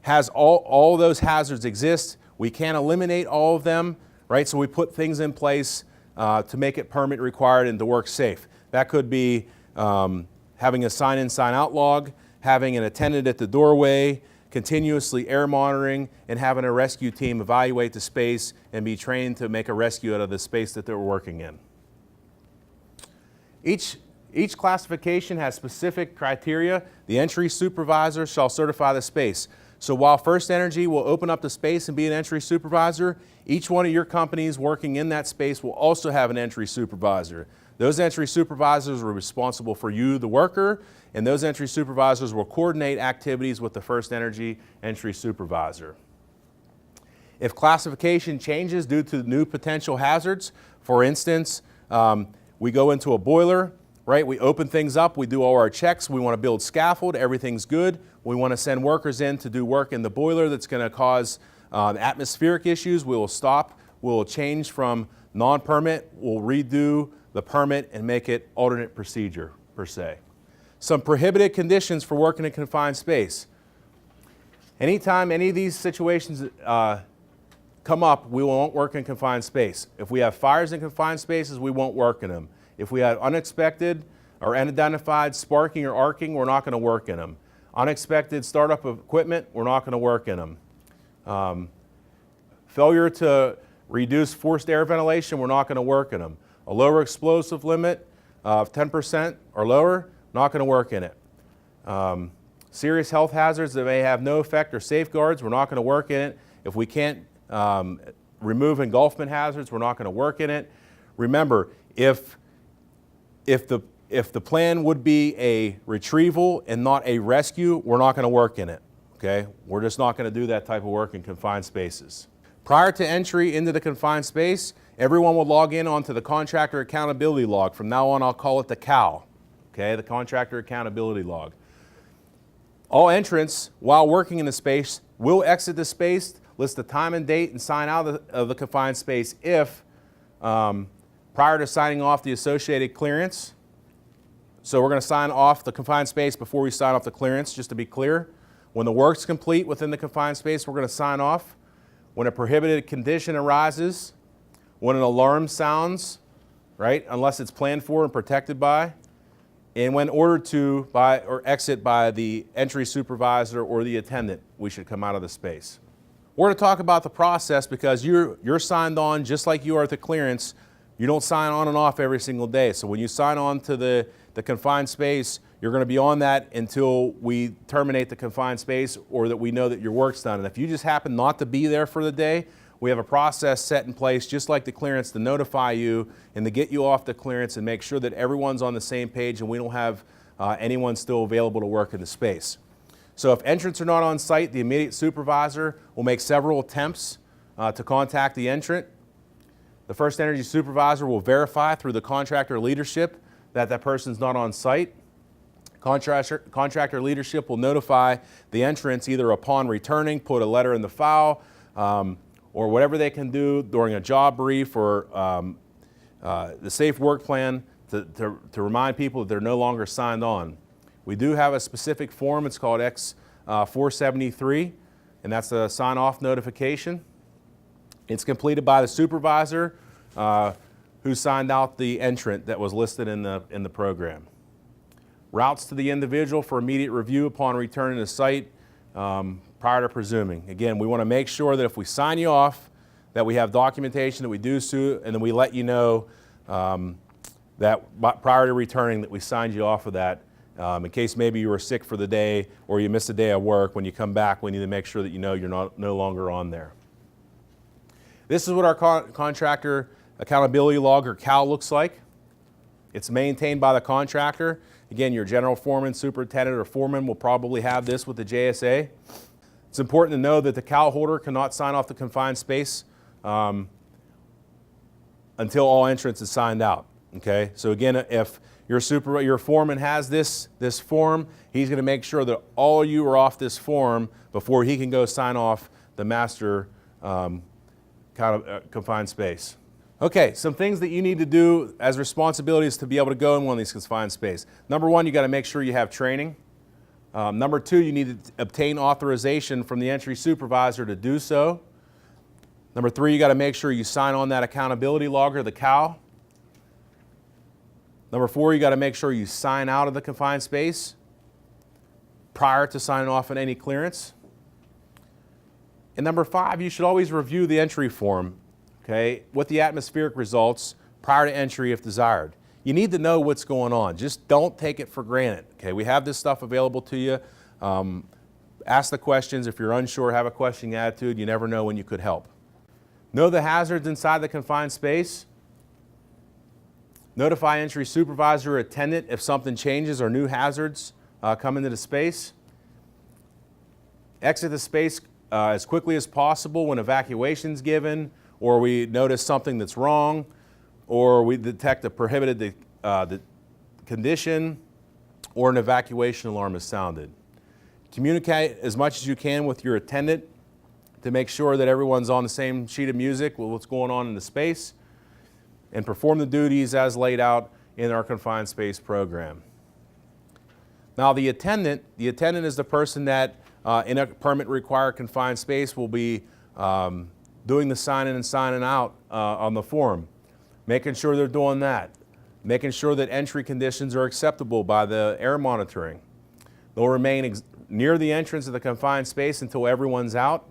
B: has all those hazards exist. We can't eliminate all of them, right? So we put things in place to make it permit required and to work safe. That could be having a sign-in, sign-out log, having an attendant at the doorway, continuously air monitoring, and having a rescue team evaluate the space and be trained to make a rescue out of the space that they're working in. Each classification has specific criteria. The entry supervisor shall certify the space. So while First Energy will open up the space and be an entry supervisor, each one of your companies working in that space will also have an entry supervisor. Those entry supervisors are responsible for you, the worker, and those entry supervisors will coordinate activities with the First Energy entry supervisor. If classification changes due to new potential hazards, for instance, we go into a boiler, right? We open things up, we do all our checks, we want to build scaffold, everything's good. We want to send workers in to do work in the boiler that's going to cause atmospheric issues. We will stop, we'll change from non-permit, we'll redo the permit and make it alternate procedure per se. Some prohibited conditions for working in a confined space. Anytime any of these situations come up, we won't work in confined space. If we have fires in confined spaces, we won't work in them. If we have unexpected or unidentified sparking or arcing, we're not going to work in them. Unexpected startup of equipment, we're not going to work in them. Failure to reduce forced air ventilation, we're not going to work in them. A lower explosive limit of 10% or lower, not going to work in it. Serious health hazards that may have no effect or safeguards, we're not going to work in it. If we can't remove engulfment hazards, we're not going to work in it. Remember, if the plan would be a retrieval and not a rescue, we're not going to work in it. Okay? We're just not going to do that type of work in confined spaces. Prior to entry into the confined space, everyone will log in onto the Contractor Accountability Log. From now on, I'll call it the CAL, okay, the Contractor Accountability Log. All entrants, while working in the space, will exit the space, list the time and date, and sign out of the confined space if, prior to signing off the associated clearance. So we're going to sign off the confined space before we sign off the clearance, just to be clear. When the work's complete within the confined space, we're going to sign off. When a prohibited condition arises, when an alarm sounds, right, unless it's planned for and protected by, and when ordered to by or exit by the entry supervisor or the attendant, we should come out of the space. We're going to talk about the process because you're signed on just like you are at the clearance. You don't sign on and off every single day. So when you sign on to the confined space, you're going to be on that until we terminate the confined space or that we know that your work's done. And if you just happen not to be there for the day, we have a process set in place just like the clearance to notify you and to get you off the clearance and make sure that everyone's on the same page and we don't have anyone still available to work in the space. So if entrants are not on site, the immediate supervisor will make several attempts to contact the entrant. The First Energy supervisor will verify through the contractor leadership that that person's not on site. Contractor leadership will notify the entrants either upon returning, put a letter in the file, or whatever they can do during a job brief or the safe work plan to remind people that they're no longer signed on. We do have a specific form, it's called X473, and that's a sign-off notification. It's completed by the supervisor who signed out the entrant that was listed in the program. Routes to the individual for immediate review upon returning to site prior to presuming. Again, we want to make sure that if we sign you off, that we have documentation that we do so, and then we let you know that prior to returning that we signed you off of that. In case maybe you were sick for the day or you missed a day of work, when you come back, we need to make sure that you know you're no longer on there. This is what our Contractor Accountability Log, or CAL, looks like. It's maintained by the contractor. Again, your general foreman, superintendent, or foreman will probably have this with the JSA. It's important to know that the CAL holder cannot sign off the confined space until all entrants is signed out. Okay, so again, if your foreman has this form, he's going to make sure that all you are off this form before he can go sign off the master confined space. Okay, some things that you need to do as responsibilities to be able to go in one of these confined space. Number one, you got to make sure you have training. Number two, you need to obtain authorization from the entry supervisor to do so. Number three, you got to make sure you sign on that accountability logger, the CAL. Number four, you got to make sure you sign out of the confined space prior to signing off on any clearance. And number five, you should always review the entry form, okay, with the atmospheric results prior to entry if desired. You need to know what's going on. Just don't take it for granted, okay? We have this stuff available to you. Ask the questions. If you're unsure, have a questioning attitude. You never know when you could help. Know the hazards inside the confined space. Notify entry supervisor or attendant if something changes or new hazards come into the space. Exit the space as quickly as possible when evacuation is given, or we notice something that's wrong, or we detect a prohibited condition, or an evacuation alarm is sounded. Communicate as much as you can with your attendant to make sure that everyone's on the same sheet of music with what's going on in the space, and perform the duties as laid out in our confined space program. Now the attendant is the person that in a permit required confined space will be doing the signing and signing out on the form, making sure they're doing that, making sure that entry conditions are acceptable by the air monitoring. They'll remain near the entrance of the confined space until everyone's out.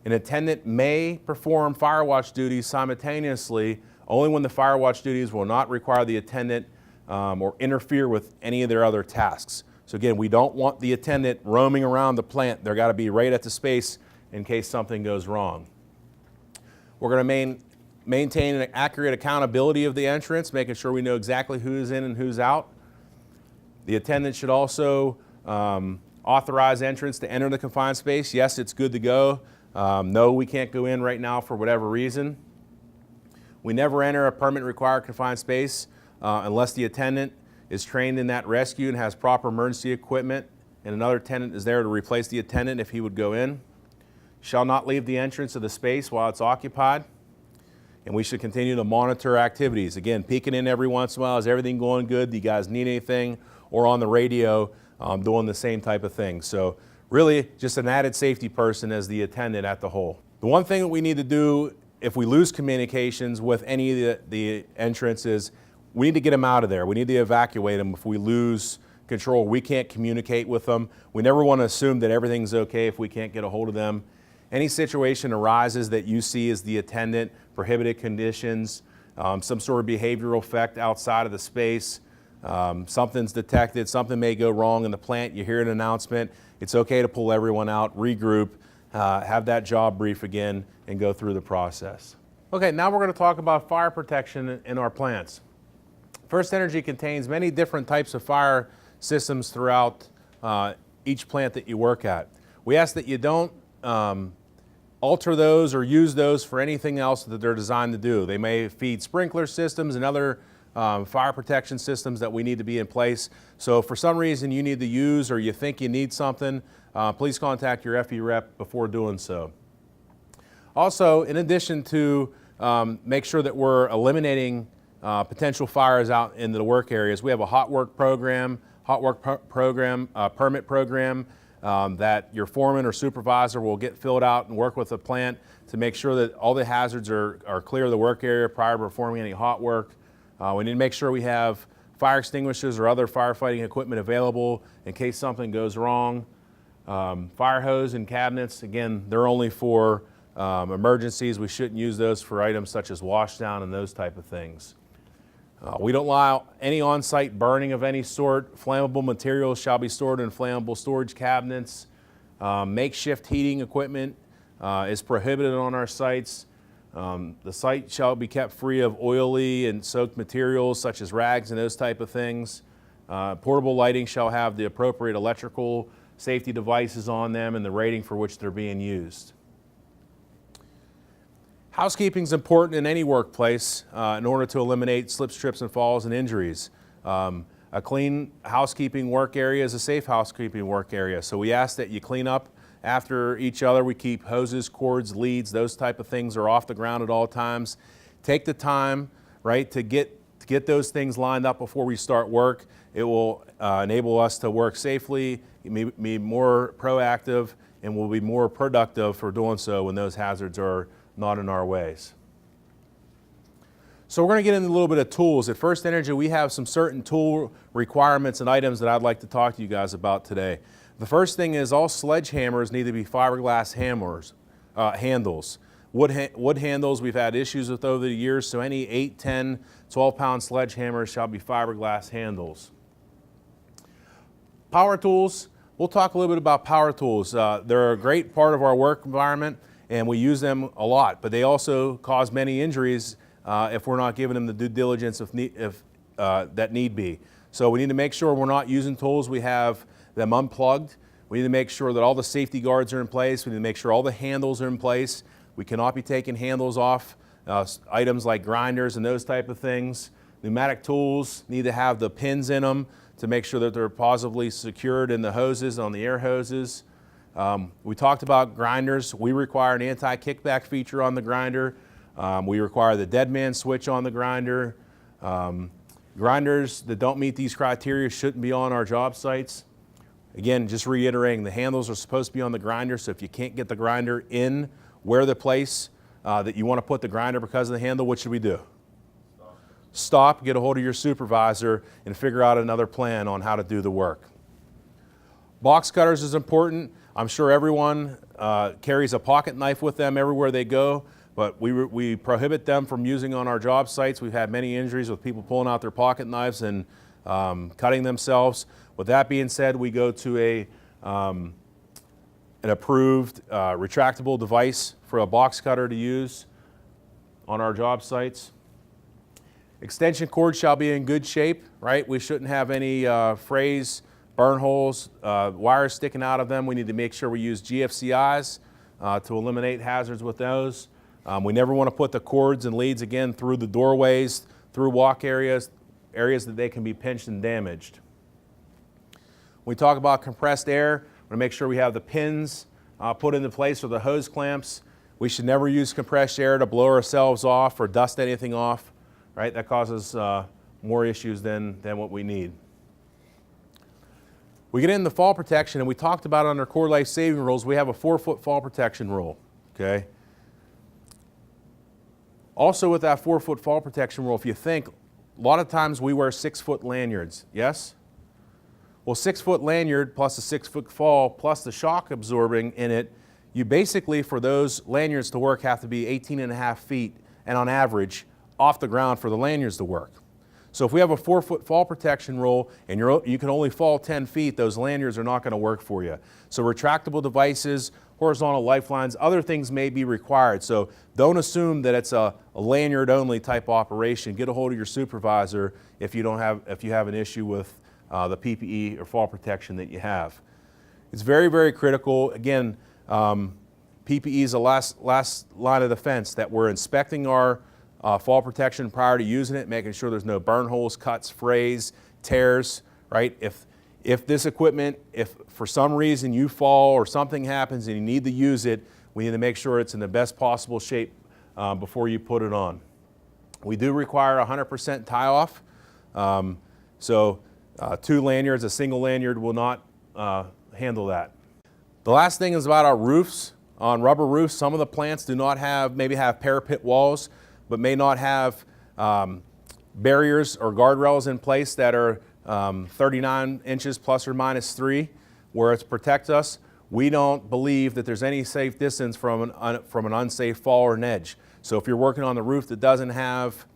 B: An attendant may perform fire watch duties simultaneously only when the fire watch duties will not require the attendant or interfere with any of their other tasks. So again, we don't want the attendant roaming around the plant. They've got to be right at the space in case something goes wrong. We're going to maintain an accurate accountability of the entrance, making sure we know exactly who's in and who's out. The attendant should also authorize entrance to enter the confined space. Yes, it's good to go. No, we can't go in right now for whatever reason. We never enter a permit required confined space unless the attendant is trained in that rescue and has proper emergency equipment, and another attendant is there to replace the attendant if he would go in. Shall not leave the entrance of the space while it's occupied. And we should continue to monitor activities. Again, peeking in every once in a while. Is everything going good? Do you guys need anything? Or on the radio, doing the same type of thing. So really just an added safety person as the attendant at the hole. The one thing that we need to do if we lose communications with any of the entrances, we need to get them out of there. We need to evacuate them if we lose control. We can't communicate with them. We never want to assume that everything's okay if we can't get a hold of them. Any situation arises that you see as the attendant, prohibited conditions, some sort of behavioral effect outside of the space, something's detected, something may go wrong in the plant, you hear an announcement, it's okay to pull everyone out, regroup, have that job brief again, and go through the process. Okay, now we're going to talk about fire protection in our plants. First Energy contains many different types of fire systems throughout each plant that you work at. We ask that you don't alter those or use those for anything else that they're designed to do. They may feed sprinkler systems and other fire protection systems that we need to be in place. So if for some reason you need to use or you think you need something, please contact your FE rep before doing so. Also, in addition to make sure that we're eliminating potential fires out into the work areas, we have a hot work program, permit program that your foreman or supervisor will get filled out and work with the plant to make sure that all the hazards are clear of the work area prior to performing any hot work. We need to make sure we have fire extinguishers or other firefighting equipment available in case something goes wrong. Fire hose and cabinets, again, they're only for emergencies. We shouldn't use those for items such as washdown and those type of things. We don't allow any on-site burning of any sort. Flammable materials shall be stored in flammable storage cabinets. Makeshift heating equipment is prohibited on our sites. The site shall be kept free of oily and soaked materials such as rags and those type of things. Portable lighting shall have the appropriate electrical safety devices on them and the rating for which they're being used. Housekeeping is important in any workplace in order to eliminate slips, trips, and falls and injuries. A clean housekeeping work area is a safe housekeeping work area. So we ask that you clean up after each other. We keep hoses, cords, leads, those type of things are off the ground at all times. Take the time, right, to get those things lined up before we start work. It will enable us to work safely, be more proactive, and we'll be more productive for doing so when those hazards are not in our ways. So we're going to get into a little bit of tools. At First Energy, we have some certain tool requirements and items that I'd like to talk to you guys about today. The first thing is all sledgehammers need to be fiberglass handles. Wood handles we've had issues with over the years, so any 8, 10, 12-pound sledgehammers shall be fiberglass handles. Power tools, we'll talk a little bit about power tools. They're a great part of our work environment, and we use them a lot, but they also cause many injuries if we're not giving them the due diligence that need be. So we need to make sure we're not using tools, we have them unplugged. We need to make sure that all the safety guards are in place. We need to make sure all the handles are in place. We cannot be taking handles off items like grinders and those type of things. Pneumatic tools need to have the pins in them to make sure that they're positively secured in the hoses, on the air hoses. We talked about grinders. We require an anti-kickback feature on the grinder. We require the dead man switch on the grinder. Grinders that don't meet these criteria shouldn't be on our job sites. Again, just reiterating, the handles are supposed to be on the grinder, so if you can't get the grinder in where the place that you want to put the grinder because of the handle, what should we do? Stop, get a hold of your supervisor, and figure out another plan on how to do the work. Box cutters is important. I'm sure everyone carries a pocket knife with them everywhere they go, but we prohibit them from using on our job sites. We've had many injuries with people pulling out their pocket knives and cutting themselves. With that being said, we go to an approved retractable device for a box cutter to use on our job sites. Extension cords shall be in good shape, right? We shouldn't have any frays, burn holes, wires sticking out of them. We need to make sure we use GFCIs to eliminate hazards with those. We never want to put the cords and leads again through the doorways, through walk areas that they can be pinched and damaged. When we talk about compressed air, we want to make sure we have the pins put into place for the hose clamps. We should never use compressed air to blow ourselves off or dust anything off, right? That causes more issues than what we need. We get into fall protection, and we talked about it under core life saving rules. We have a 4-foot fall protection rule, okay? Also with that 4-foot fall protection rule, if you think, a lot of times we wear 6-foot lanyards, yes? Well, 6-foot lanyard plus a 6-foot fall plus the shock absorbing in it, you basically, for those lanyards to work, have to be 18.5 feet, and on average, off the ground for the lanyards to work. So if we have a 4-foot fall protection rule and you can only fall 10 feet, those lanyards are not going to work for you. So retractable devices, horizontal lifelines, other things may be required. So don't assume that it's a lanyard only type operation. Get a hold of your supervisor if you have an issue with the PPE or fall protection that you have. It's very, very critical. Again, PPE is the last line of defense, that we're inspecting our fall protection prior to using it, making sure there's no burn holes, cuts, frays, tears, right? If this equipment, if for some reason you fall or something happens and you need to use it, we need to make sure it's in the best possible shape before you put it on. We do require 100% tie-off. So 2 lanyards, a single lanyard will not handle that. The last thing is about our roofs. On rubber roofs, some of the plants do not have, maybe have parapet walls, but may not have barriers or guardrails in place that are 39 inches plus or minus 3, where it's protect us. We don't believe that there's any safe distance from an unsafe fall or an edge. So if you're working on the roof that doesn't have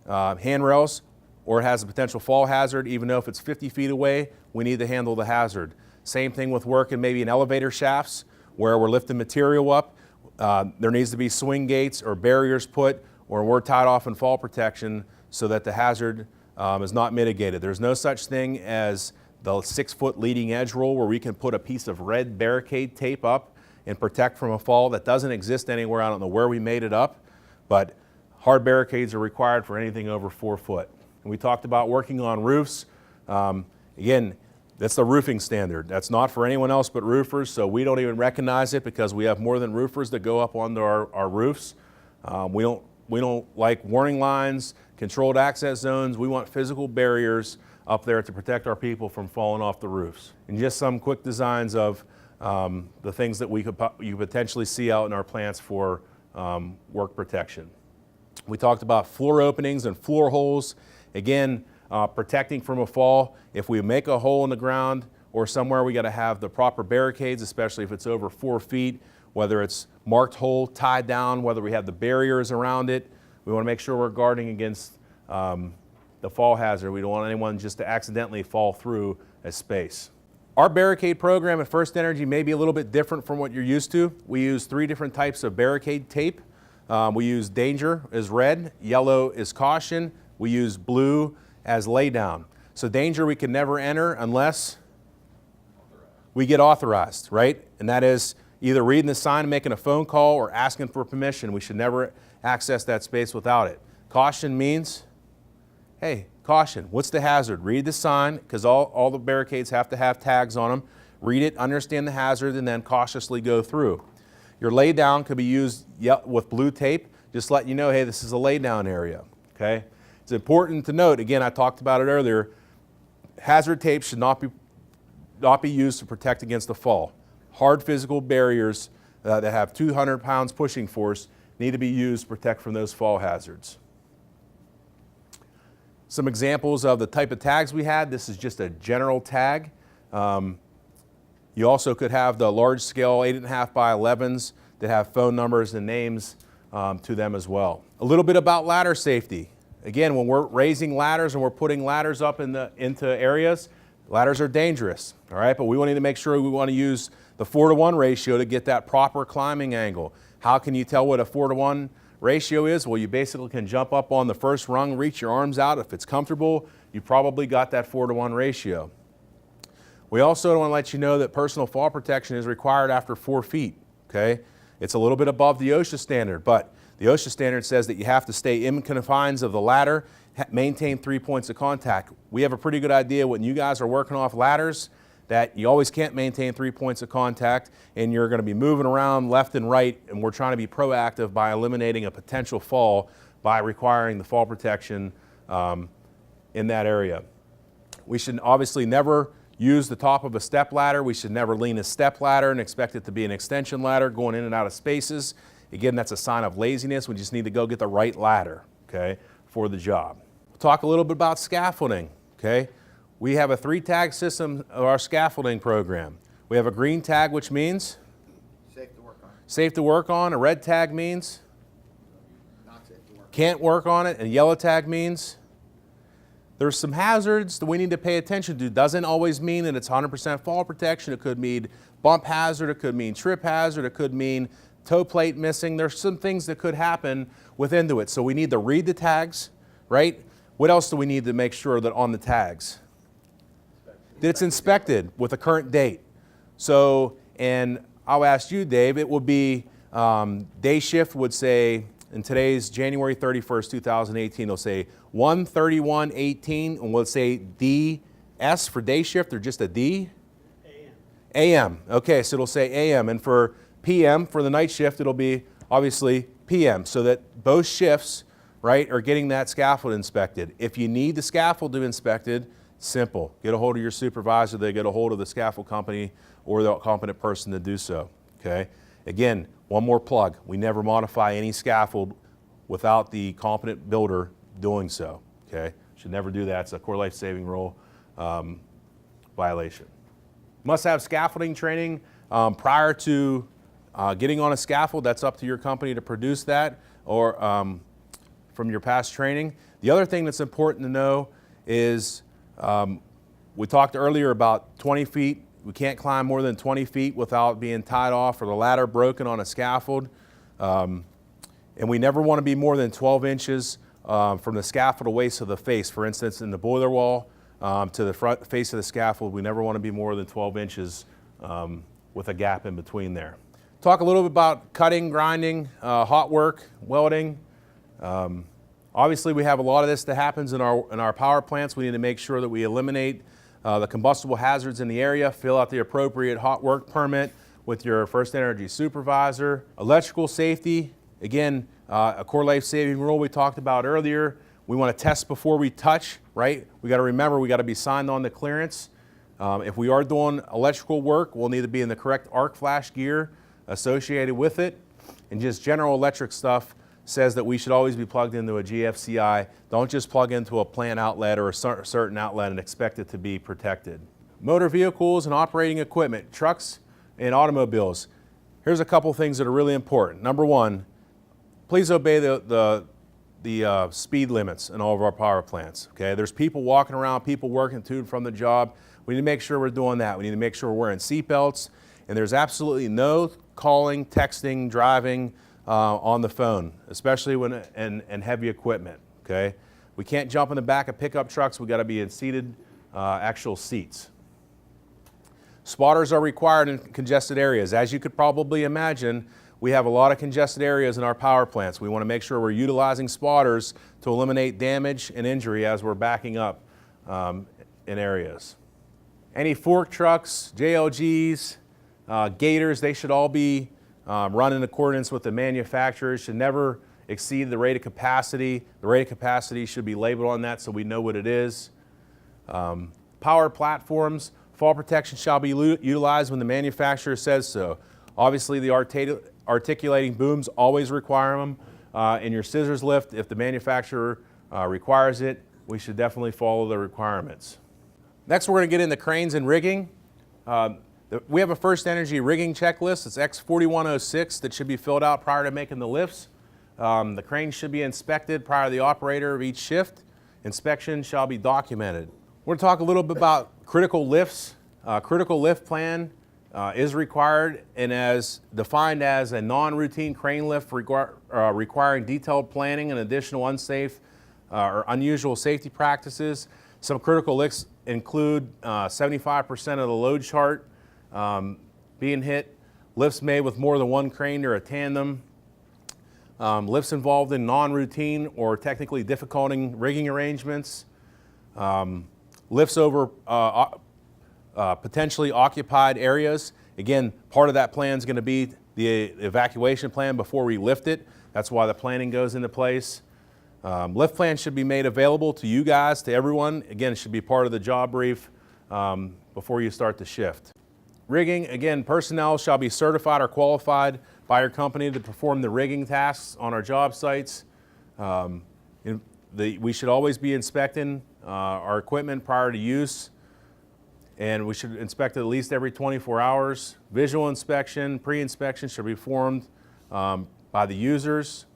B: handrails or it has a potential fall hazard, even though if it's 50 feet away, we need to handle the hazard. Same thing with working maybe in elevator shafts where we're lifting material up. There needs to be swing gates or barriers put, or we're tied off in fall protection so that the hazard is not mitigated. There's no such thing as the 6-foot leading edge rule where we can put a piece of red barricade tape up and protect from a fall. That doesn't exist anywhere. I don't know where we made it up, but hard barricades are required for anything over 4 foot. And we talked about working on roofs. Again, that's the roofing standard. That's not for anyone else but roofers, so we don't even recognize it because we have more than roofers that go up onto our roofs. We don't like warning lines, controlled access zones. We want physical barriers up there to protect our people from falling off the roofs. And just some quick designs of the things that you potentially see out in our plants for work protection. We talked about floor openings and floor holes. Again, protecting from a fall. If we make a hole in the ground or somewhere, we got to have the proper barricades, especially if it's over 4 feet. Whether it's marked hole, tied down, whether we have the barriers around it. We want to make sure we're guarding against the fall hazard. We don't want anyone just to accidentally fall through a space. Our barricade program at First Energy may be a little bit different from what you're used to. We use 3 different types of barricade tape. We use danger as red, yellow is caution, we use blue as lay down. So danger we can never enter unless we get authorized, right? And that is either reading the sign and making a phone call or asking for permission. We should never access that space without it. Caution means, hey, caution, what's the hazard? Read the sign, because all the barricades have to have tags on them. Read it, understand the hazard, and then cautiously go through. Your lay down could be used with blue tape, just letting you know, hey, this is a lay down area, okay? It's important to note, again, I talked about it earlier, hazard tape should not be not be used to protect against a fall. Hard physical barriers that have 200 pounds pushing force need to be used to protect from those fall hazards. Some examples of the type of tags we had. This is just a general tag. You also could have the large scale 8.5 by 11s that have phone numbers and names to them as well. A little bit about ladder safety. Again, when we're raising ladders and we're putting ladders up into areas, ladders are dangerous, all right? But we need to make sure we want to use the 4-to-1 ratio to get that proper climbing angle. How can you tell what a 4-to-1 ratio is? Well, you basically can jump up on the first rung, reach your arms out. If it's comfortable, you probably got that 4-to-1 ratio. We also want to let you know that personal fall protection is required after 4 feet, okay? It's a little bit above the OSHA standard, but the OSHA standard says that you have to stay in confines of the ladder, maintain 3 points of contact. We have a pretty good idea when you guys are working off ladders that you always can't maintain 3 points of contact, and you're going to be moving around left and right, and we're trying to be proactive by eliminating a potential fall by requiring the fall protection in that area. We should obviously never use the top of a step ladder. We should never lean a step ladder and expect it to be an extension ladder going in and out of spaces. Again, that's a sign of laziness. We just need to go get the right ladder, okay, for the job. We'll talk a little bit about scaffolding, okay? We have a 3-tag system of our scaffolding program. We have a green tag, which means
D: Safe to work on.
B: safe to work on. A red tag means
D: Not safe to work on.
B: can't work on it. And a yellow tag means there's some hazards that we need to pay attention to. Doesn't always mean that it's 100% fall protection. It could mean bump hazard. It could mean trip hazard. It could mean toe plate missing. There's some things that could happen within it. So we need to read the tags, right? What else do we need to make sure that on the tags? That it's inspected with a current date. So, and I'll ask you, Dave, it would be day shift would say, in today's January 31st, 2018, it'll say 1/31/18, and we'll say DS for day shift, or just a D? AM. Okay, so it'll say AM, and for PM, for the night shift, it'll be obviously PM, so that both shifts, right, are getting that scaffold inspected. If you need the scaffold to be inspected, simple. Get a hold of your supervisor, they get a hold of the scaffold company or the competent person to do so, okay? Again, one more plug. We never modify any scaffold without the competent builder doing so, okay? Should never do that. It's a core life saving rule violation. Must have scaffolding training prior to getting on a scaffold. That's up to your company to produce that, or from your past training. The other thing that's important to know is we talked earlier about 20 feet. We can't climb more than 20 feet without being tied off or the ladder broken on a scaffold. And we never want to be more than 12 inches from the scaffold away to the face. For instance, in the boiler wall to the front face of the scaffold, we never want to be more than 12 inches with a gap in between there. Talk a little bit about cutting, grinding, hot work, welding. Obviously, we have a lot of this that happens in our power plants. We need to make sure that we eliminate the combustible hazards in the area, fill out the appropriate hot work permit with your First Energy supervisor. Electrical safety, again, a core life saving rule we talked about earlier. We want to test before we touch, right? We got to remember we got to be signed on the clearance. If we are doing electrical work, we'll need to be in the correct arc flash gear associated with it. And just general electric stuff says that we should always be plugged into a GFCI. Don't just plug into a plant outlet or a certain outlet and expect it to be protected. Motor vehicles and operating equipment, trucks and automobiles. Here's a couple things that are really important. Number one, please obey the speed limits in all of our power plants. Okay, there's people walking around, people working to and from the job. We need to make sure we're doing that. We need to make sure we're wearing seatbelts, and there's absolutely no calling, texting, driving on the phone, especially when and heavy equipment. Okay, we can't jump in the back of pickup trucks. We got to be in seated actual seats. Spotters are required in congested areas. As you could probably imagine, we have a lot of congested areas in our power plants. We want to make sure we're utilizing spotters to eliminate damage and injury as we're backing up in areas. Any fork trucks, JLGs, gators, they should all be run in accordance with the manufacturers, should never exceed the rated capacity. The rated capacity should be labeled on that so we know what it is. Power platforms, fall protection shall be utilized when the manufacturer says so. Obviously, the articulating booms always require them in your scissors lift. If the manufacturer requires it, we should definitely follow the requirements. Next, we're going to get into cranes and rigging. We have a First Energy rigging checklist. It's X4106 that should be filled out prior to making the lifts. The crane should be inspected prior to the operator of each shift. Inspection shall be documented. We're going to talk a little bit about critical lifts. Critical lift plan is required and as defined as a non-routine crane lift requiring detailed planning and additional unsafe or unusual safety practices. Some critical lifts include 75% of the load chart being hit, lifts made with more than one crane or a tandem, lifts involved in non-routine or technically difficult rigging arrangements, lifts over potentially occupied areas. Again, part of that plan is going to be the evacuation plan before we lift it. That's why the planning goes into place. Lift plan should be made available to you guys, to everyone. Again, it should be part of the job brief before you start the shift. Rigging, again, personnel shall be certified or qualified by your company to perform the rigging tasks on our job sites. We should always be inspecting our equipment prior to use, and we should inspect it at least every 24 hours. Visual inspection, pre-inspection should be performed by the users.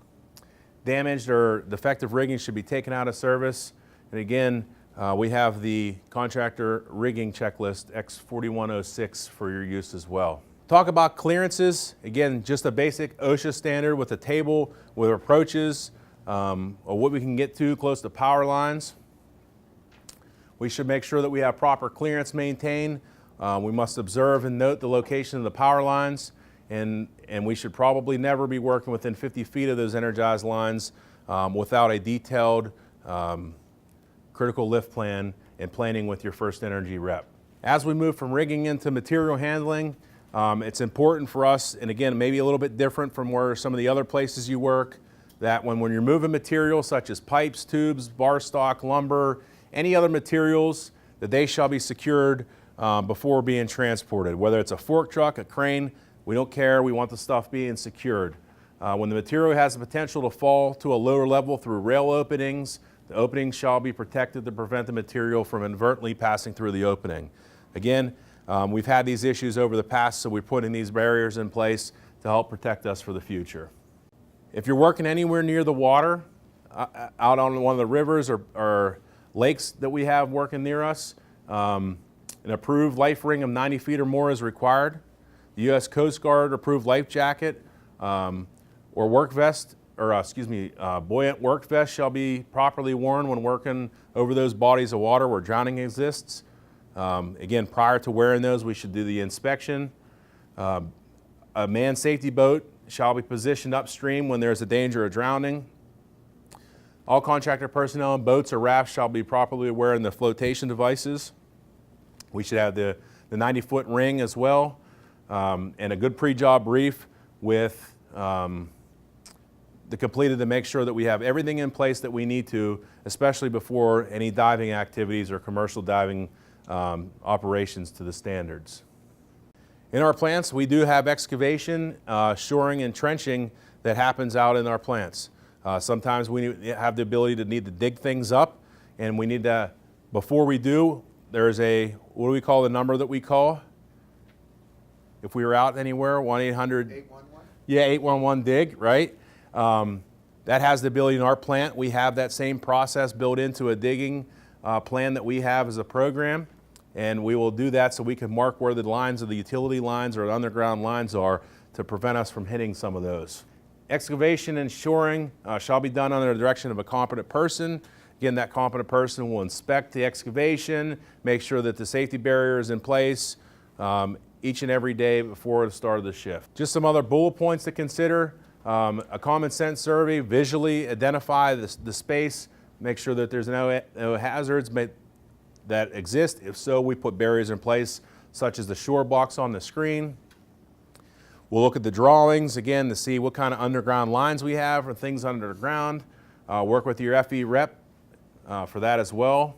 B: Damaged or defective rigging should be taken out of service. And again, we have the contractor rigging checklist X4106 for your use as well. Talk about clearances. Again, just a basic OSHA standard with a table with approaches or what we can get to close to power lines. We should make sure that we have proper clearance maintained. We must observe and note the location of the power lines, and we should probably never be working within 50 feet of those energized lines without a detailed critical lift plan and planning with your First Energy rep. As we move from rigging into material handling, it's important for us, and again, maybe a little bit different from where some of the other places you work, that when you're moving materials such as pipes, tubes, bar stock, lumber, any other materials, that they shall be secured before being transported. Whether it's a fork truck, a crane, we don't care, we want the stuff being secured. When the material has the potential to fall to a lower level through rail openings, the openings shall be protected to prevent the material from inadvertently passing through the opening. Again, we've had these issues over the past, so we're putting these barriers in place to help protect us for the future. If you're working anywhere near the water, out on one of the rivers or lakes that we have working near us, an approved life ring of 90 feet or more is required. The U.S. Coast Guard approved life jacket or work vest, or buoyant work vest shall be properly worn when working over those bodies of water where drowning exists. Again, prior to wearing those, we should do the inspection. A manned safety boat shall be positioned upstream when there's a danger of drowning. All contractor personnel on boats or rafts shall be properly wearing the flotation devices. We should have the 90-foot ring as well, and a good pre-job brief with the completed to make sure that we have everything in place that we need to, especially before any diving activities or commercial diving operations to the standards. In our plants, we do have excavation, shoring, and trenching that happens out in our plants. Sometimes we have the ability to need to dig things up, and we need to, before we do, there's a, what do we call the number that we call? If we were out anywhere, 1-800.
D: 811?
B: Yeah, 811 dig, right? That has the ability in our plant. We have that same process built into a digging plan that we have as a program, and we will do that so we can mark where the lines of the utility lines or the underground lines are to prevent us from hitting some of those. Excavation and shoring shall be done under the direction of a competent person. Again, that competent person will inspect the excavation, make sure that the safety barrier is in place each and every day before the start of the shift. Just some other bullet points to consider. A common sense survey, visually identify the space, make sure that there's no hazards that exist. If so, we put barriers in place, such as the shore blocks on the screen. We'll look at the drawings, again, to see what kind of underground lines we have or things underground. Work with your FE rep for that as well.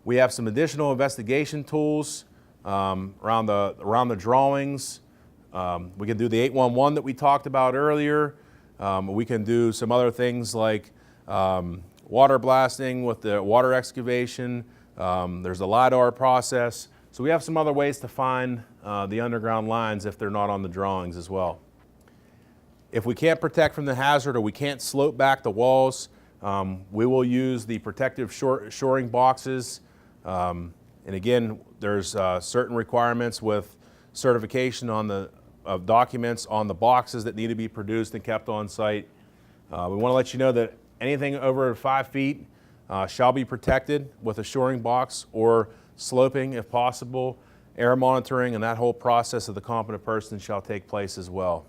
B: We have some additional investigation tools around the drawings. We can do the 811 that we talked about earlier. We can do some other things like water blasting with the water excavation. There's a LiDAR process. So we have some other ways to find the underground lines if they're not on the drawings as well. If we can't protect from the hazard or we can't slope back the walls, we will use the protective shoring boxes. And again, there's certain requirements with certification of documents on the boxes that need to be produced and kept on site. We want to let you know that anything over 5 feet shall be protected with a shoring box or sloping if possible. Air monitoring and that whole process of the competent person shall take place as well.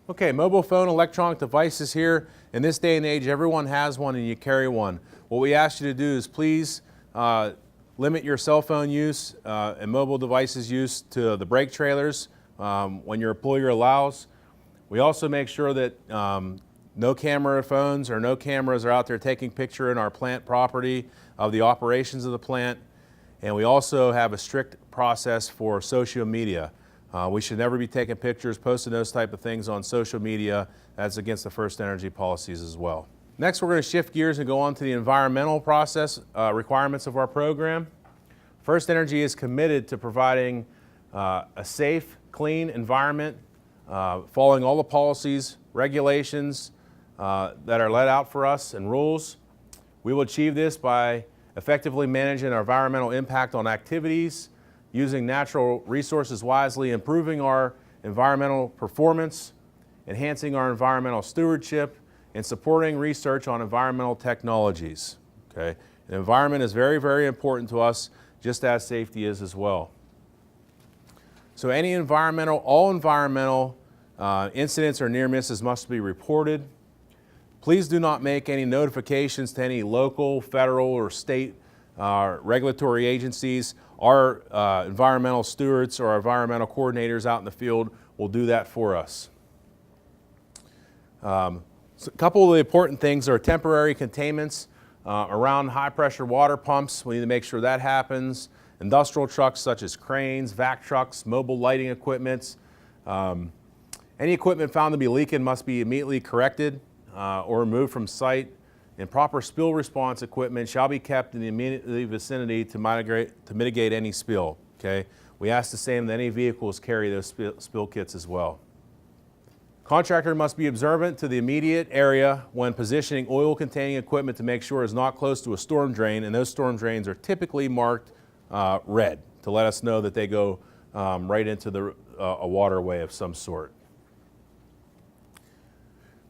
B: Okay, mobile phone, electronic devices here. In this day and age, everyone has one and you carry one. What we ask you to do is please limit your cell phone use and mobile devices use to the brake trailers when your employer allows. We also make sure that no camera phones or no cameras are out there taking picture in our plant property of the operations of the plant. And we also have a strict process for social media. We should never be taking pictures, posting those type of things on social media. That's against the First Energy policies as well. Next, we're going to shift gears and go on to the environmental process requirements of our program. First Energy is committed to providing a safe, clean environment, following all the policies, regulations that are let out for us and rules. We will achieve this by effectively managing our environmental impact on activities, using natural resources wisely, improving our environmental performance, enhancing our environmental stewardship, and supporting research on environmental technologies. Okay? The environment is very, very important to us, just as safety is as well. So all environmental incidents or near misses must be reported. Please do not make any notifications to any local, federal, or state regulatory agencies. Our environmental stewards or our environmental coordinators out in the field will do that for us. So a couple of the important things are temporary containments around high pressure water pumps. We need to make sure that happens. Industrial trucks such as cranes, vac trucks, mobile lighting equipment. Any equipment found to be leaking must be immediately corrected or removed from site. And proper spill response equipment shall be kept in the immediate vicinity to mitigate any spill. Okay? We ask the same that any vehicles carry those spill kits as well. Contractor must be observant to the immediate area when positioning oil-containing equipment to make sure it's not close to a storm drain, and those storm drains are typically marked red to let us know that they go right into a waterway of some sort.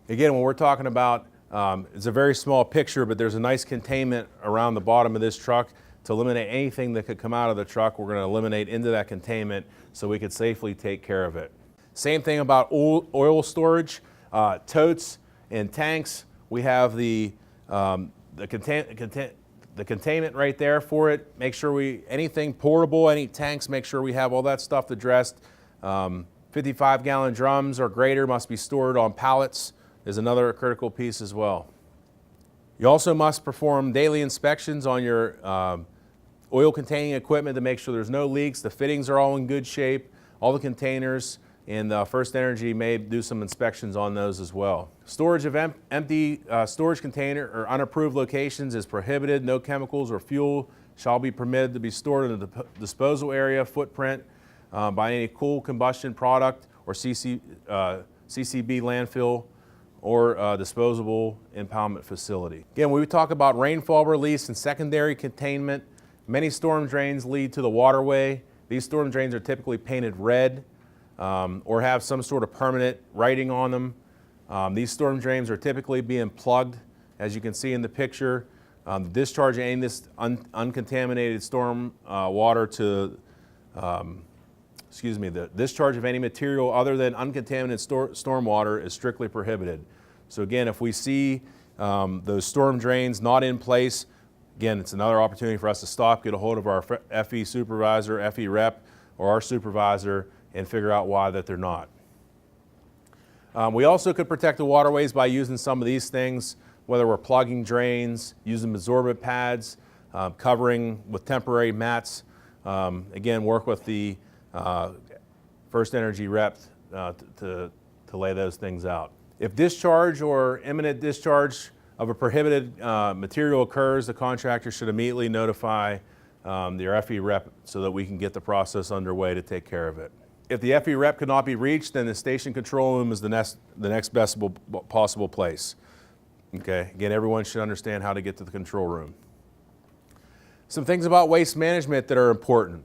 B: Again, when we're talking about, it's a very small picture, but there's a nice containment around the bottom of this truck to eliminate anything that could come out of the truck. We're going to eliminate into that containment so we could safely take care of it. Same thing about oil storage, totes and tanks. We have the containment right there for it. Make sure anything portable, any tanks, make sure we have all that stuff addressed. 55-gallon drums or greater must be stored on pallets is another critical piece as well. You also must perform daily inspections on your oil-containing equipment to make sure there's no leaks, the fittings are all in good shape, all the containers, and First Energy may do some inspections on those as well. Storage of empty storage container or unapproved locations is prohibited. No chemicals or fuel shall be permitted to be stored in the disposal area footprint by any cool combustion product or CCB landfill or disposable impoundment facility. Again, when we talk about rainfall release and secondary containment, many storm drains lead to the waterway. These storm drains are typically painted red or have some sort of permanent writing on them. These storm drains are typically being plugged, as you can see in the picture. The discharge of any of this uncontaminated storm water to, the discharge of any material other than uncontaminated storm water is strictly prohibited. So again, if we see those storm drains not in place, again, it's another opportunity for us to stop, get a hold of our FE supervisor, FE rep, or our supervisor, and figure out why that they're not. We also could protect the waterways by using some of these things, whether we're plugging drains, using absorbent pads, covering with temporary mats. again, work with the First Energy rep to lay those things out. If discharge or imminent discharge of a prohibited material occurs, the contractor should immediately notify their FE rep so that we can get the process underway to take care of it. If the FE rep could not be reached, then the station control room is the next best possible place. Okay, again, everyone should understand how to get to the control room. Some things about waste management that are important.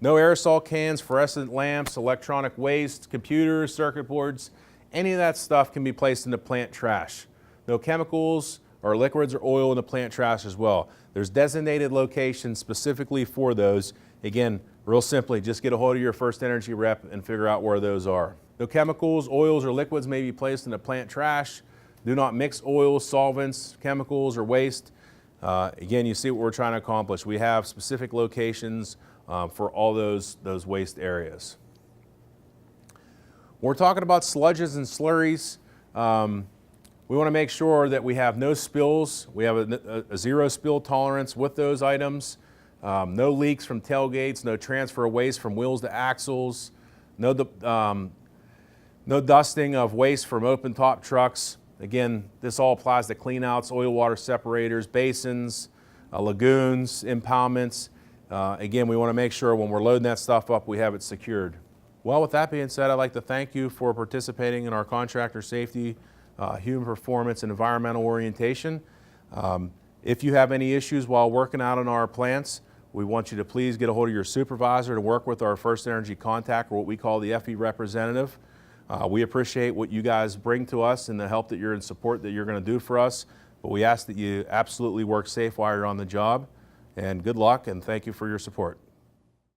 B: No aerosol cans, fluorescent lamps, electronic waste, computers, circuit boards, any of that stuff can be placed into plant trash. No chemicals or liquids or oil in the plant trash as well. There's designated locations specifically for those. Again, real simply, just get a hold of your First Energy rep and figure out where those are. No chemicals, oils, or liquids may be placed in the plant trash. Do not mix oils, solvents, chemicals, or waste. Again, you see what we're trying to accomplish. We have specific locations for all those waste areas. When we're talking about sludges and slurries, we want to make sure that we have no spills. We have a zero spill tolerance with those items. No leaks from tailgates, no transfer of waste from wheels to axles, no dusting of waste from open top trucks. Again, this all applies to cleanouts, oil water separators, basins, lagoons, impoundments. Again, we want to make sure when we're loading that stuff up, we have it secured. Well, with that being said, I'd like to thank you for participating in our contractor safety, human performance, and environmental orientation. If you have any issues while working out on our plants, we want you to please get a hold of your supervisor to work with our First Energy contact, or what we call the FE representative. We appreciate what you guys bring to us and the help that you're in support that you're going to do for us, but we ask that you absolutely work safe while you're on the job. And good luck, and thank you for your support.